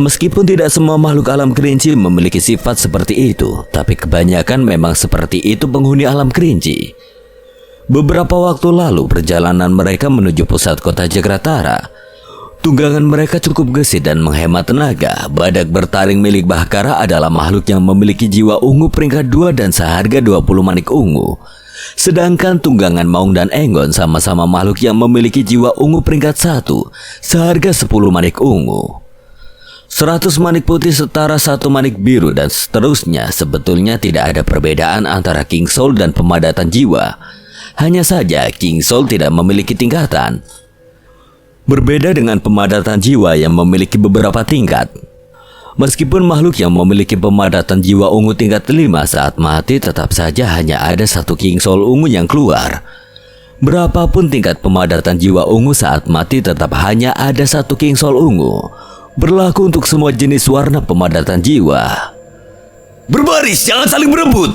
Meskipun tidak semua makhluk alam kerinci memiliki sifat seperti itu, tapi kebanyakan memang seperti itu penghuni alam kerinci. Beberapa waktu lalu perjalanan mereka menuju pusat kota Jagratara. Tunggangan mereka cukup gesit dan menghemat tenaga. Badak bertaring milik Bakara adalah makhluk yang memiliki jiwa ungu peringkat 2 dan seharga 20 manik ungu. Sedangkan tunggangan Maung dan Enggon sama-sama makhluk yang memiliki jiwa ungu peringkat 1 seharga 10 manik ungu. 100 manik putih setara 1 manik biru dan seterusnya. Sebetulnya tidak ada perbedaan antara King Soul dan pemadatan jiwa. Hanya saja King Soul tidak memiliki tingkatan. Berbeda dengan pemadatan jiwa yang memiliki beberapa tingkat. Meskipun makhluk yang memiliki pemadatan jiwa ungu tingkat 5 saat mati tetap saja hanya ada 1 King Soul ungu yang keluar. Berapapun tingkat pemadatan jiwa ungu saat mati tetap hanya ada 1 King Soul ungu. Berlaku untuk semua jenis warna pemadatan jiwa. Berbaris, jangan saling berebut!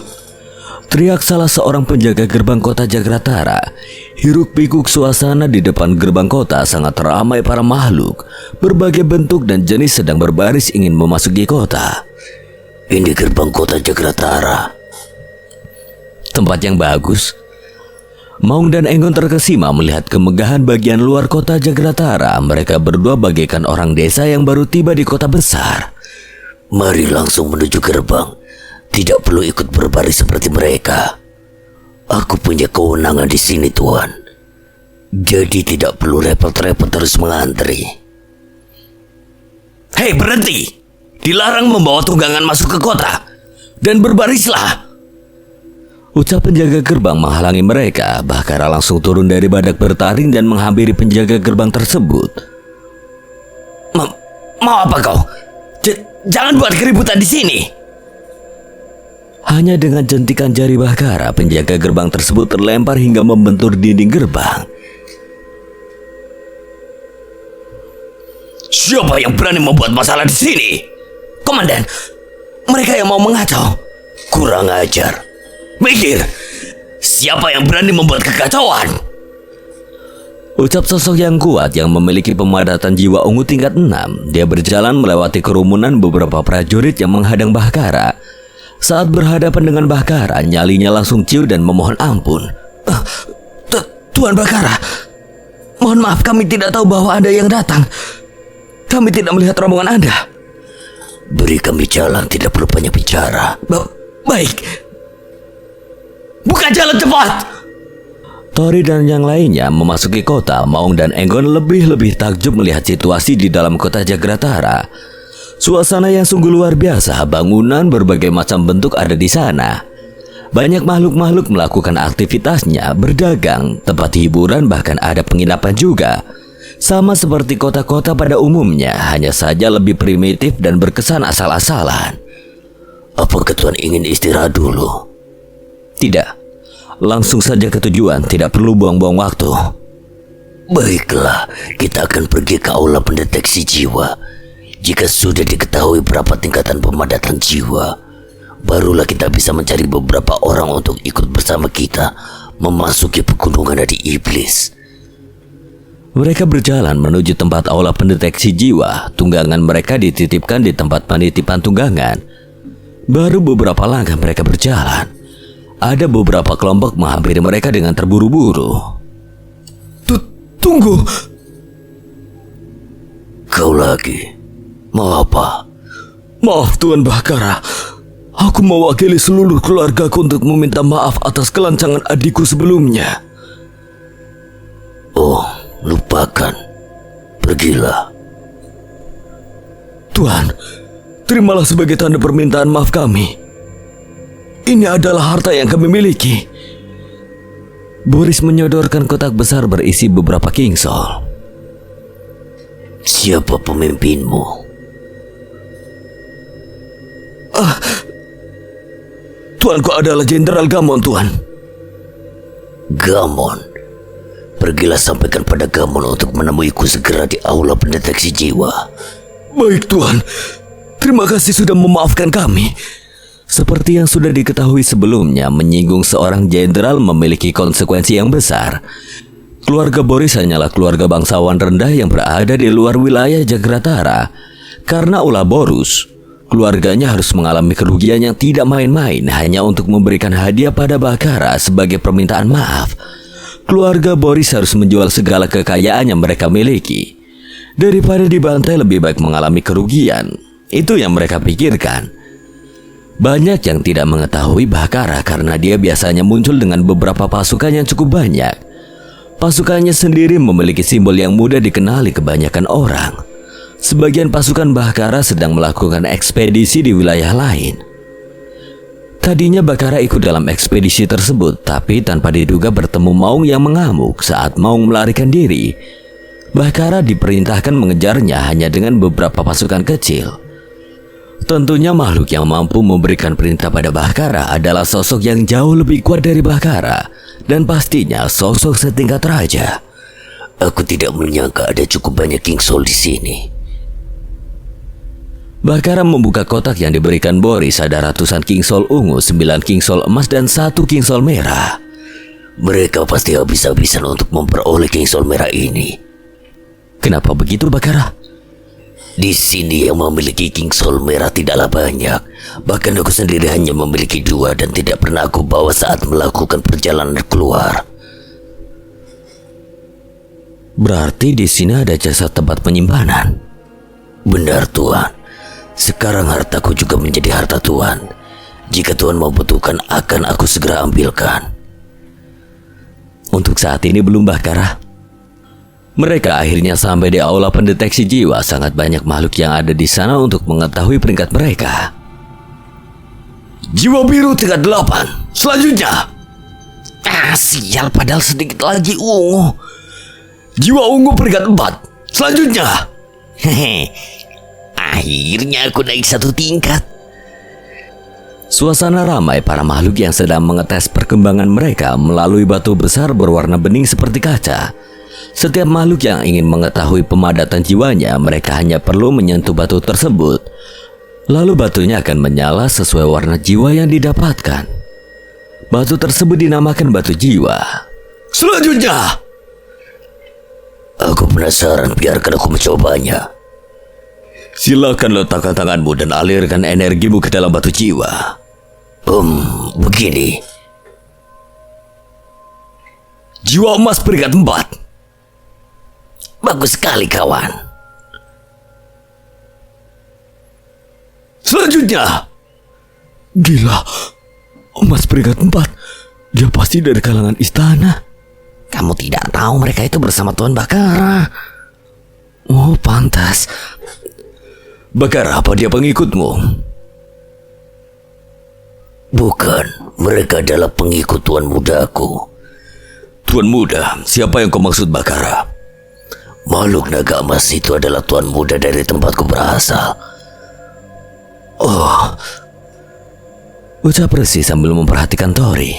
Teriak salah seorang penjaga gerbang kota Jagratara. Hiruk pikuk suasana di depan gerbang kota sangat ramai para makhluk. Berbagai bentuk dan jenis sedang berbaris ingin memasuki kota. Ini gerbang kota Jagratara. Tempat yang bagus. Maung dan Enggon terkesima melihat kemegahan bagian luar kota Jagratara. Mereka berdua bagaikan orang desa yang baru tiba di kota besar. Mari langsung menuju gerbang. Tidak perlu ikut berbaris seperti mereka. Aku punya kewenangan di sini, Tuan. Jadi tidak perlu repot-repot terus mengantri. Hei, berhenti! Dilarang membawa tunggangan masuk ke kota. Dan berbarislah! Ucap penjaga gerbang menghalangi mereka. Bakara langsung turun dari badak bertaring dan menghampiri penjaga gerbang tersebut. Mau apa kau? Jangan buat keributan di sini! Hanya dengan jentikan jari Bakara, penjaga gerbang tersebut terlempar hingga membentur dinding gerbang. Siapa yang berani membuat masalah di sini? Komandan, mereka yang mau mengacau. Kurang ajar. Mikir, siapa yang berani membuat kekacauan? Ucap sosok yang kuat yang memiliki pemadatan jiwa ungu tingkat 6. Dia berjalan melewati kerumunan beberapa prajurit yang menghadang Bakara. Saat berhadapan dengan Bakara, nyalinya langsung ciut dan memohon ampun. Tuan Bakara, mohon maaf, kami tidak tahu bahwa Anda yang datang. Kami tidak melihat rombongan Anda. Beri kami jalan, tidak perlu banyak bicara. Baik. Buka jalan cepat! Tori dan yang lainnya memasuki kota. Maung dan Enggon lebih-lebih takjub melihat situasi di dalam kota Jagratara. Suasana yang sungguh luar biasa, bangunan berbagai macam bentuk ada di sana. Banyak makhluk-makhluk melakukan aktivitasnya, berdagang, tempat hiburan, bahkan ada penginapan juga. Sama seperti kota-kota pada umumnya, hanya saja lebih primitif dan berkesan asal-asalan. Apakah Tuan ingin istirahat dulu? Tidak, langsung saja ke tujuan, tidak perlu buang-buang waktu. Baiklah, kita akan pergi ke aula pendeteksi jiwa. Jika sudah diketahui berapa tingkatan pemadatan jiwa, barulah kita bisa mencari beberapa orang untuk ikut bersama kita memasuki pegunungan dari iblis. Mereka berjalan menuju tempat aula pendeteksi jiwa. Tunggangan mereka dititipkan di tempat penitipan tunggangan. Baru beberapa langkah mereka berjalan, ada beberapa kelompok menghampiri mereka dengan terburu-buru. Tunggu. Kau lagi? Mau apa? Maaf Tuan Bakara, aku mewakili seluruh keluargaku untuk meminta maaf atas kelancangan adikku sebelumnya. Pergilah. Tuan, terimalah sebagai tanda permintaan maaf kami. Ini adalah harta yang kami miliki. Boris menyodorkan kotak besar berisi beberapa kingsol. Siapa pemimpinmu? Tuanku adalah Jenderal Gamon, Tuan. Gamon. Pergilah sampaikan pada Gamon untuk menemuiku segera di aula pendeteksi jiwa. Baik, Tuan. Terima kasih sudah memaafkan kami. Seperti yang sudah diketahui sebelumnya, menyinggung seorang jenderal memiliki konsekuensi yang besar. Keluarga Boris hanyalah keluarga bangsawan rendah yang berada di luar wilayah Jagratara. Karena ulah Boris, keluarganya harus mengalami kerugian yang tidak main-main hanya untuk memberikan hadiah pada Bakara sebagai permintaan maaf. Keluarga Boris harus menjual segala kekayaan yang mereka miliki. Daripada dibantai, lebih baik mengalami kerugian. Itu yang mereka pikirkan. Banyak yang tidak mengetahui Bakara karena dia biasanya muncul dengan beberapa pasukan yang cukup banyak. Pasukannya sendiri memiliki simbol yang mudah dikenali kebanyakan orang. Sebagian pasukan Bakara sedang melakukan ekspedisi di wilayah lain. Tadinya Bakara ikut dalam ekspedisi tersebut, tapi tanpa diduga bertemu Maung yang mengamuk saat Maung melarikan diri. Bakara diperintahkan mengejarnya hanya dengan beberapa pasukan kecil. Tentunya makhluk yang mampu memberikan perintah pada Bakara adalah sosok yang jauh lebih kuat dari Bakara, dan pastinya sosok setingkat raja. Aku tidak menyangka ada cukup banyak kingsol di sini. Bakara membuka kotak yang diberikan Boris. Ada ratusan kingsol ungu, 9 kingsol emas, dan 1 kingsol merah. Mereka pasti habis-habisan untuk memperoleh kingsol merah ini. Kenapa begitu, Bakara? Di sini yang memiliki kingsol merah tidaklah banyak. Bahkan aku sendiri hanya memiliki 2 dan tidak pernah aku bawa saat melakukan perjalanan keluar. Berarti di sini ada jasa tempat penyimpanan. Benar, Tuan. Sekarang hartaku juga menjadi harta Tuan. Jika Tuan membutuhkan, akan aku segera ambilkan. Untuk saat ini belum, Bakara. Mereka akhirnya sampai di aula pendeteksi jiwa. Sangat banyak makhluk yang ada di sana untuk mengetahui peringkat mereka. Jiwa biru tingkat 8. Selanjutnya. Sial, padahal sedikit lagi ungu. Jiwa ungu peringkat 4. Selanjutnya. Akhirnya aku naik 1 tingkat. Suasana ramai para makhluk yang sedang mengetes perkembangan mereka melalui batu besar berwarna bening seperti kaca. Setiap makhluk yang ingin mengetahui pemadatan jiwanya, mereka hanya perlu menyentuh batu tersebut. Lalu batunya akan menyala sesuai warna jiwa yang didapatkan. Batu tersebut dinamakan batu jiwa. Selanjutnya. Aku penasaran, biarkan aku mencobanya. Silakan letakkan tanganmu dan alirkan energimu ke dalam batu jiwa. Begini. Jiwa emas peringkat 4. Bagus sekali, kawan. Selanjutnya. Gila, emas peringkat 4. Dia pasti dari kalangan istana. Kamu tidak tahu mereka itu bersama Tuan Bakara. Oh, pantas. Bakara, apa dia pengikutmu? Bukan, mereka adalah pengikut Tuan Mudaku. Tuan Muda, siapa yang kau maksud, Bakara? Makhluk naga emas itu adalah Tuan Muda dari tempatku berasal. Oh, ucap Resi sambil memperhatikan Tori.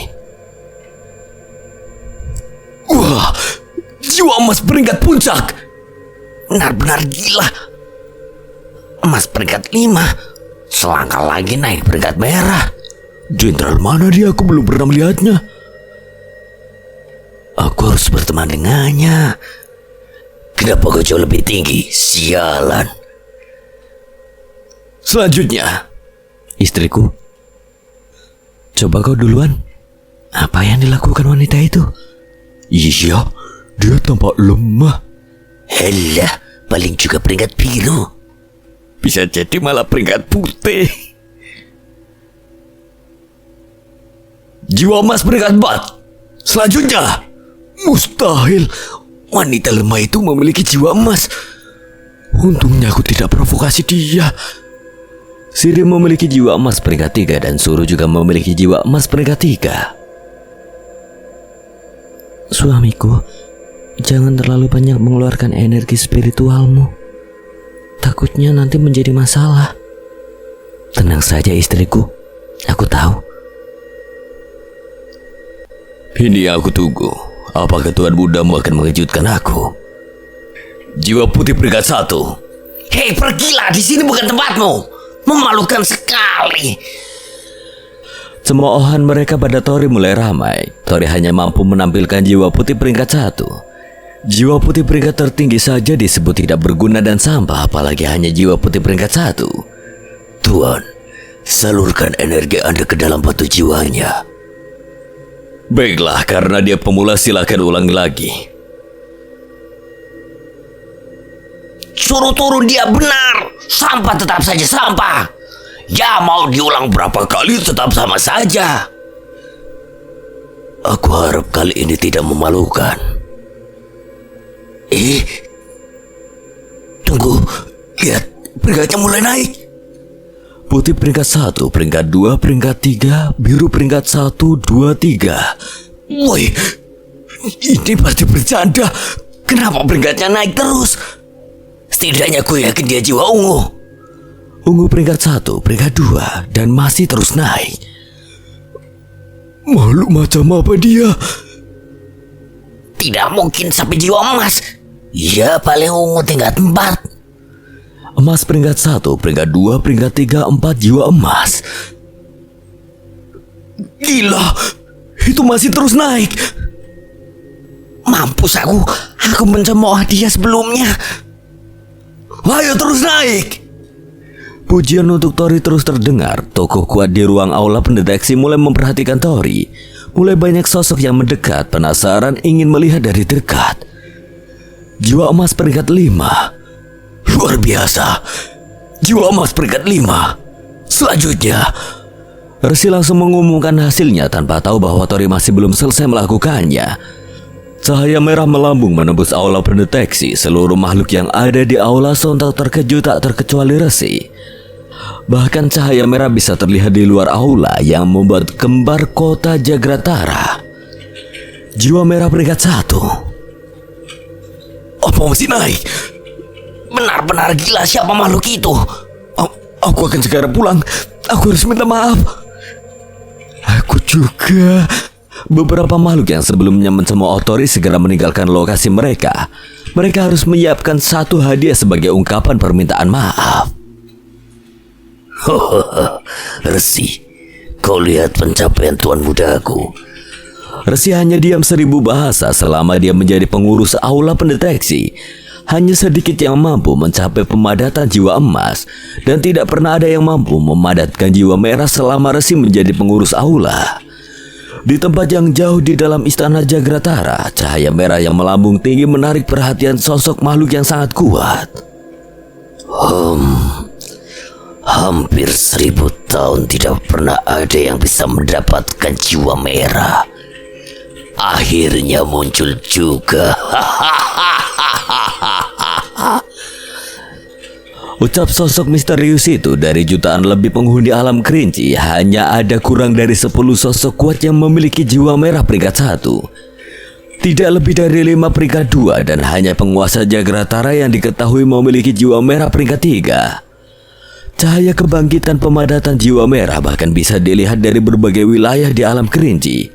Wah, jiwa emas peringkat puncak. Benar-benar gila. Emas peringkat 5. Selangkah lagi naik peringkat merah. Jenderal mana dia? Aku belum pernah melihatnya. Aku harus berteman dengannya. Kenapa kau jauh lebih tinggi? Sialan. Selanjutnya. Istriku. Coba kau duluan. Apa yang dilakukan wanita itu? Iya, dia tampak lemah. Helah, paling juga peringkat biru. Bisa jadi malah peringkat putih. Jiwa emas peringkat 4. Selanjutnya. Mustahil. Wanita lemah itu memiliki jiwa emas. Untungnya aku tidak provokasi dia. Siri memiliki jiwa emas peringkat 3 dan Suru juga memiliki jiwa emas peringkat 3. Suamiku, jangan terlalu banyak mengeluarkan energi spiritualmu. Takutnya nanti menjadi masalah. Tenang saja istriku, aku tahu. Ini aku tunggu. Apakah Tuan Buddhamu akan mengejutkan aku? Jiwa putih peringkat 1. Hei, pergilah, di sini bukan tempatmu. Memalukan sekali. Cemoohan mereka pada Tori mulai ramai. Tori hanya mampu menampilkan jiwa putih peringkat 1. Jiwa putih peringkat tertinggi saja disebut tidak berguna dan sampah, apalagi hanya jiwa putih peringkat 1. Tuan, salurkan energi Anda ke dalam batu jiwanya. Baiklah, karena dia pemula silakan ulangi lagi. Suruh turun dia, benar. Sampah tetap saja sampah. Ya, mau diulang berapa kali tetap sama saja. Aku harap kali ini tidak memalukan. Tunggu, lihat, peringkatnya mulai naik. Putih peringkat 1, peringkat 2, peringkat 3, biru peringkat 1, 2, 3. Woi, ini pasti bercanda. Kenapa peringkatnya naik terus? Setidaknya aku yakin dia jiwa ungu. Ungu peringkat 1, peringkat 2, dan masih terus naik. Makhluk macam apa dia? Tidak mungkin sampai jiwa emas. Ya, paling ungu tingkat 4. Emas peringkat 1, peringkat 2, peringkat 3, 4 jiwa emas. Gila, itu masih terus naik. Mampus aku mencemooh dia sebelumnya. Ayo terus naik. Pujian untuk Tori terus terdengar. Tokoh kuat di ruang aula pendeteksi mulai memperhatikan Tori. Mulai banyak sosok yang mendekat, penasaran ingin melihat dari dekat. Jiwa emas peringkat 5. Luar biasa. Jiwa emas peringkat 5. Selanjutnya, Resi langsung mengumumkan hasilnya tanpa tahu bahwa Tori masih belum selesai melakukannya. Cahaya merah melambung menembus aula pendeteksi. Seluruh makhluk yang ada di aula sontak terkejut tak terkecuali Resi. Bahkan cahaya merah bisa terlihat di luar aula yang membuat kembar kota Jagratara. Jiwa merah peringkat 1. Apa masih naik? Benar-benar gila, siapa makhluk itu? Aku akan segera pulang. Aku harus minta maaf. Aku juga. Beberapa makhluk yang sebelumnya mencemooh Tori segera meninggalkan lokasi mereka. Mereka harus menyiapkan satu hadiah sebagai ungkapan permintaan maaf. Resi, kau lihat pencapaian Tuan Mudaku. Resi hanya diam 1000 bahasa selama dia menjadi pengurus aula pendeteksi. Hanya sedikit yang mampu mencapai pemadatan jiwa emas, dan tidak pernah ada yang mampu memadatkan jiwa merah selama Resi menjadi pengurus aula. Di tempat yang jauh di dalam istana Jagratara, cahaya merah yang melambung tinggi menarik perhatian sosok makhluk yang sangat kuat. Hampir 1000 tahun tidak pernah ada yang bisa mendapatkan jiwa merah. Akhirnya muncul juga. Ucap sosok misterius itu. Dari jutaan lebih penghuni alam kerinci, hanya ada kurang dari 10 sosok kuat yang memiliki jiwa merah peringkat 1. Tidak lebih dari 5 peringkat 2, dan hanya penguasa Jagratara yang diketahui memiliki jiwa merah peringkat 3. Cahaya kebangkitan pemadatan jiwa merah bahkan bisa dilihat dari berbagai wilayah di alam kerinci.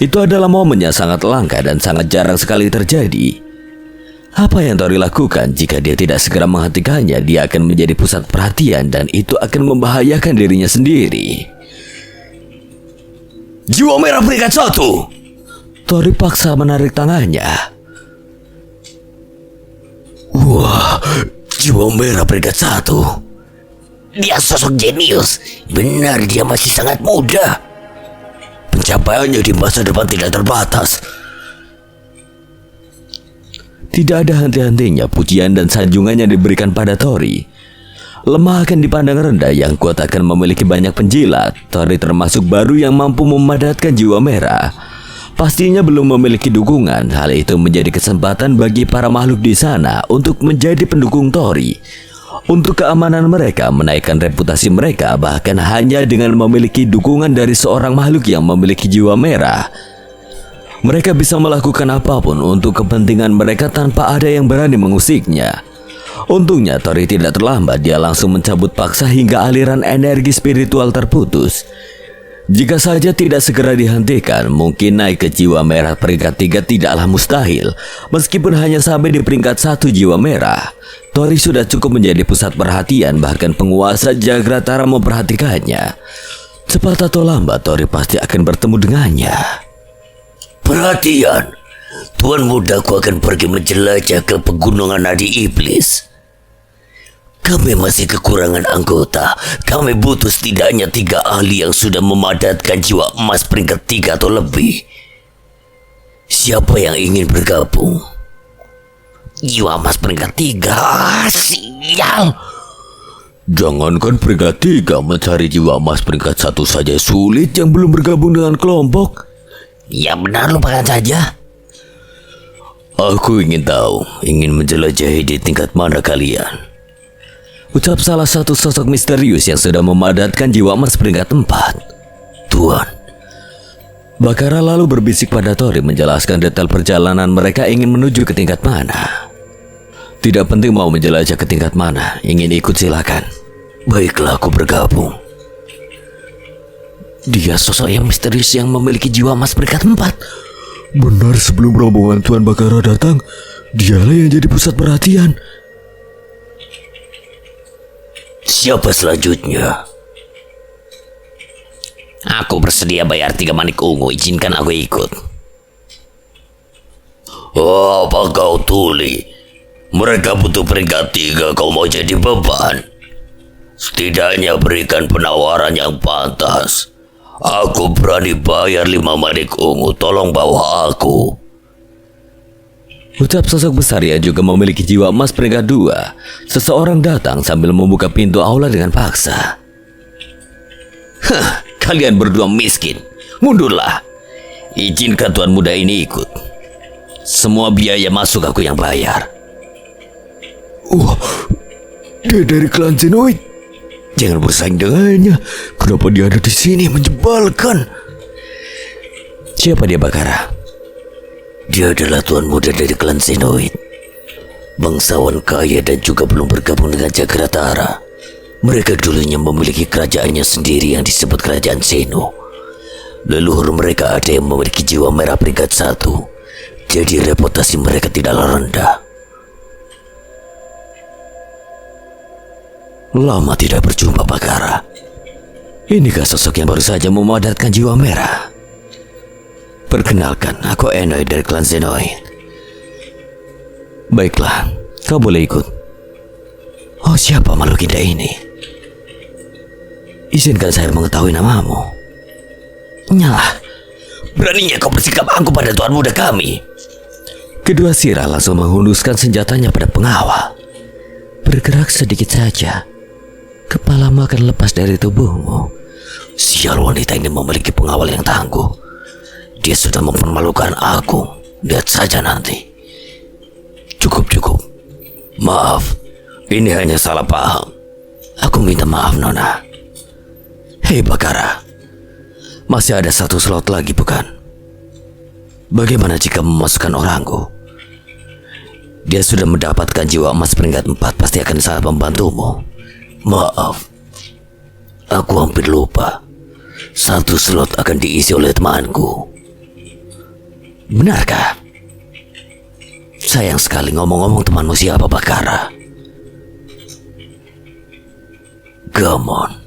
Itu adalah momen yang sangat langka dan sangat jarang sekali terjadi. Apa yang Tori lakukan jika dia tidak segera menghentikannya? Dia akan menjadi pusat perhatian dan itu akan membahayakan dirinya sendiri. Jiwa merah peringkat 1. Tori paksa menarik tangannya. Wah, jiwa merah peringkat 1. Dia sosok jenius. Benar, dia masih sangat muda. Pencapaiannya di masa depan tidak terbatas. Tidak ada henti-hentinya pujian dan sanjungan yang diberikan pada Tori. Lemah akan dipandang rendah, yang kuat akan memiliki banyak penjilat. Tori termasuk baru yang mampu memadatkan jiwa merah. pastinya belum memiliki dukungan. Hal itu menjadi kesempatan bagi para makhluk di sana untuk menjadi pendukung Tori. Untuk keamanan mereka, menaikkan reputasi mereka, bahkan hanya dengan memiliki dukungan dari seorang makhluk yang memiliki jiwa merah, mereka bisa melakukan apapun untuk kepentingan mereka tanpa ada yang berani mengusiknya. Untungnya Tori tidak terlambat, dia langsung mencabut paksa hingga aliran energi spiritual terputus. Jika saja tidak segera dihentikan, mungkin naik ke jiwa merah peringkat 3 tidaklah mustahil. Meskipun hanya sampai di peringkat 1 jiwa merah, Tori sudah cukup menjadi pusat perhatian, bahkan penguasa Jagratara memperhatikannya. Cepat atau lambat Tori pasti akan bertemu dengannya. Perhatian, Tuan Mudaku akan pergi menjelajah ke pegunungan Nadi Iblis. Kami masih kekurangan anggota. Kami butuh setidaknya 3 ahli yang sudah memadatkan jiwa emas peringkat 3 atau lebih. Siapa yang ingin bergabung? Jiwa emas peringkat 3? Sial! Jangankan peringkat 3, mencari jiwa emas peringkat 1 saja sulit yang belum bergabung dengan kelompok. Ya benar, lupakan saja. Aku ingin tahu, ingin menjelajahi di tingkat mana kalian, ucap salah satu sosok misterius yang sudah memadatkan jiwa emas peringkat 4. Tuan, Bakara lalu berbisik pada Tori menjelaskan detail perjalanan mereka ingin menuju ke tingkat mana. Tidak penting mau menjelajah ke tingkat mana, ingin ikut silakan. baiklah aku bergabung. Dia sosok yang misterius yang memiliki jiwa emas peringkat 4. Benar, sebelum rombongan Tuan Bakara datang, dialah yang jadi pusat perhatian. Siapa selanjutnya? Aku bersedia bayar 3 manik ungu, izinkan aku ikut. Oh, apa kau tuli? Mereka butuh peringkat 3, kau mau jadi beban? Setidaknya berikan penawaran yang pantas. Aku berani bayar 5 manik ungu, tolong bawa aku. Ucap sosok besar yang juga memiliki jiwa emas peringkat 2. Seseorang datang sambil membuka pintu aula dengan paksa. Hah, kalian berdua miskin. Mundurlah. Izinkan tuan muda ini ikut. Semua biaya masuk aku yang bayar. Wah, dia dari klan Zenoid. Jangan bersaing dengannya. Kenapa dia ada di sini? Menjebalkan. Siapa dia, Bakara? Dia adalah tuan muda dari klan Zenoid. Bangsawan kaya dan juga belum bergabung dengan Jagratara. Mereka dulunya memiliki kerajaannya sendiri yang disebut Kerajaan Zeno. Leluhur mereka ada yang memiliki jiwa merah peringkat 1. Jadi reputasi mereka tidaklah rendah. Lama tidak berjumpa, Bakara. Inikah sosok yang baru saja memadatkan jiwa merah? Perkenalkan, aku Enoy dari klan Zenoid. Baiklah, kau boleh ikut. Oh, siapa makhluk indah ini? Izinkan saya mengetahui namamu. Nyalah, Beraninya kau bersikap angkuh pada tuan muda kami. kedua sirah langsung menghunduskan senjatanya pada pengawal. Bergerak sedikit saja, kepalamu akan lepas dari tubuhmu. Sial, wanita ini memiliki pengawal yang tangguh. Dia sudah mempermalukan aku. Lihat saja nanti. Cukup. Maaf, ini hanya salah paham. Aku minta maaf, Nona. Hei Bakara, masih ada 1 slot lagi bukan? Bagaimana jika memasukkan orangku? Dia sudah mendapatkan jiwa emas peringkat 4, pasti akan sangat membantumu. Maaf, aku hampir lupa. 1 slot akan diisi oleh temanku. Benarkah? Sayang sekali, ngomong-ngomong temanmu siapa, Bakara? Gamon.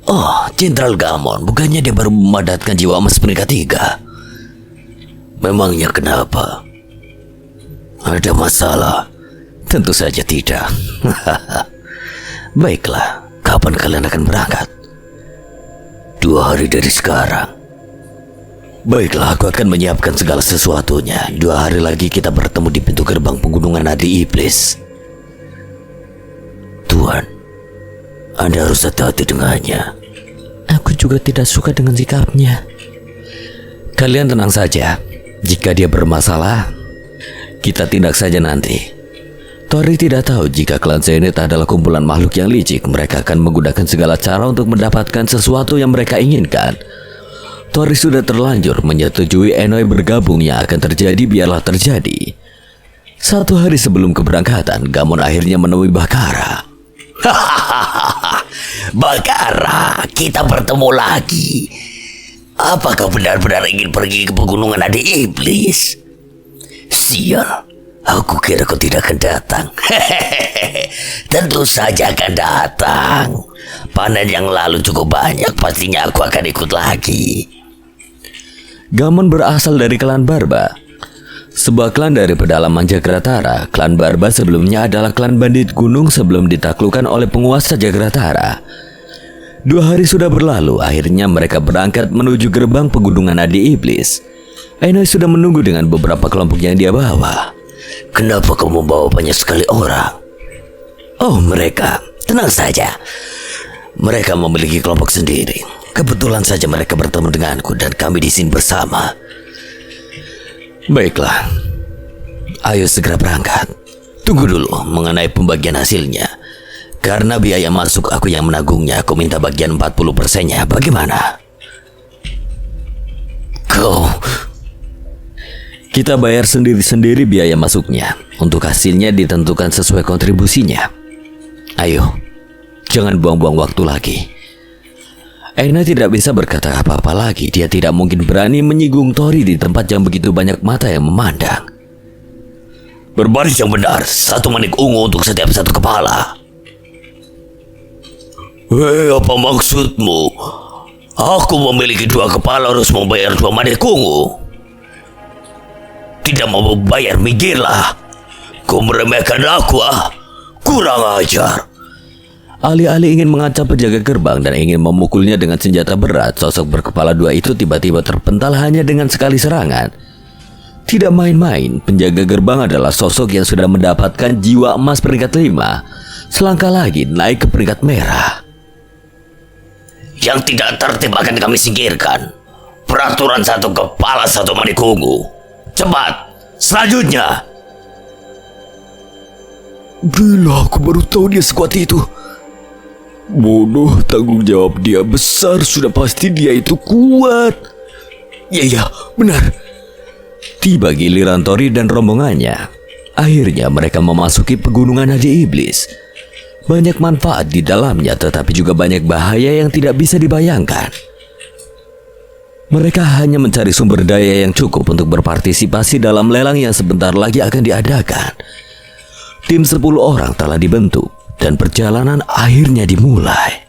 Oh, Jenderal Gamon. Bukannya dia baru memadatkan jiwa emas peringkat 3? Memangnya kenapa? Ada masalah? Tentu saja tidak. Baiklah, kapan kalian akan berangkat? 2 hari dari sekarang. Baiklah, aku akan menyiapkan segala sesuatunya. 2 hari lagi kita bertemu di pintu gerbang pegunungan Nadi Iblis. Tuan, Anda harus hati-hati dengannya. Aku juga tidak suka dengan sikapnya. Kalian tenang saja. Jika dia bermasalah, kita tindak saja nanti. Tori tidak tahu jika klan Zenith adalah kumpulan makhluk yang licik. Mereka akan menggunakan segala cara untuk mendapatkan sesuatu yang mereka inginkan. Tori sudah terlanjur menyetujui Enoy bergabung. Yang akan terjadi biarlah terjadi. Satu hari sebelum keberangkatan, Gamon akhirnya menemui Bakara. Bakara, kita bertemu lagi. Apakah benar-benar ingin pergi ke pegunungan adik iblis? Sial, aku kira kau tidak akan datang. Tentu saja akan datang. Panen yang lalu cukup banyak, pastinya aku akan ikut lagi. Gamon berasal dari klan Barba, sebuah klan dari pedalaman Jagratara. Klan Barba sebelumnya adalah klan bandit gunung sebelum ditaklukkan oleh penguasa Jagratara. 2 hari sudah berlalu, akhirnya mereka berangkat menuju gerbang pegunungan Adi Iblis. Enoy sudah menunggu dengan beberapa kelompok yang dia bawa. Kenapa kau membawa banyak sekali orang? Oh, mereka, tenang saja. Mereka memiliki kelompok sendiri. Kebetulan saja mereka bertemu denganku dan kami di sini bersama. Baiklah, ayo segera berangkat. Tunggu dulu mengenai pembagian hasilnya. Karena biaya masuk aku yang menanggungnya, aku minta bagian 40%-nya. Bagaimana? Kau... Kita bayar sendiri-sendiri biaya masuknya. Untuk hasilnya ditentukan sesuai kontribusinya. Ayo, jangan buang-buang waktu lagi. Ena tidak bisa berkata apa-apa lagi. Dia tidak mungkin berani menyinggung Tori di tempat yang begitu banyak mata yang memandang. Berbaris yang benar, 1 manik ungu untuk setiap 1 kepala. Hei, apa maksudmu? Aku memiliki 2 kepala harus membayar 2 manik ungu. Tidak mau membayar, minggirlah. Kau meremehkan aku, ah? Kurang ajar. Alih-alih ingin mengancam penjaga gerbang dan ingin memukulnya dengan senjata berat, sosok berkepala 2 itu tiba-tiba terpental hanya dengan sekali serangan. Tidak main-main, penjaga gerbang adalah sosok yang sudah mendapatkan jiwa emas peringkat 5. Selangkah lagi naik ke peringkat merah. Yang tidak tertib akan kami singkirkan. Peraturan 1 kepala 1 manik ungu. Cepat, selanjutnya. Gila, aku baru tahu dia sekuat itu. Bodoh, tanggung jawab dia besar. Sudah pasti dia itu kuat. Ya, benar. Tiba giliran Tori dan rombongannya. Akhirnya mereka memasuki pegunungan Adi Iblis. Banyak manfaat di dalamnya, tetapi juga banyak bahaya yang tidak bisa dibayangkan. Mereka hanya mencari sumber daya yang cukup untuk berpartisipasi dalam lelang yang sebentar lagi akan diadakan. Tim 10 orang telah dibentuk dan perjalanan akhirnya dimulai.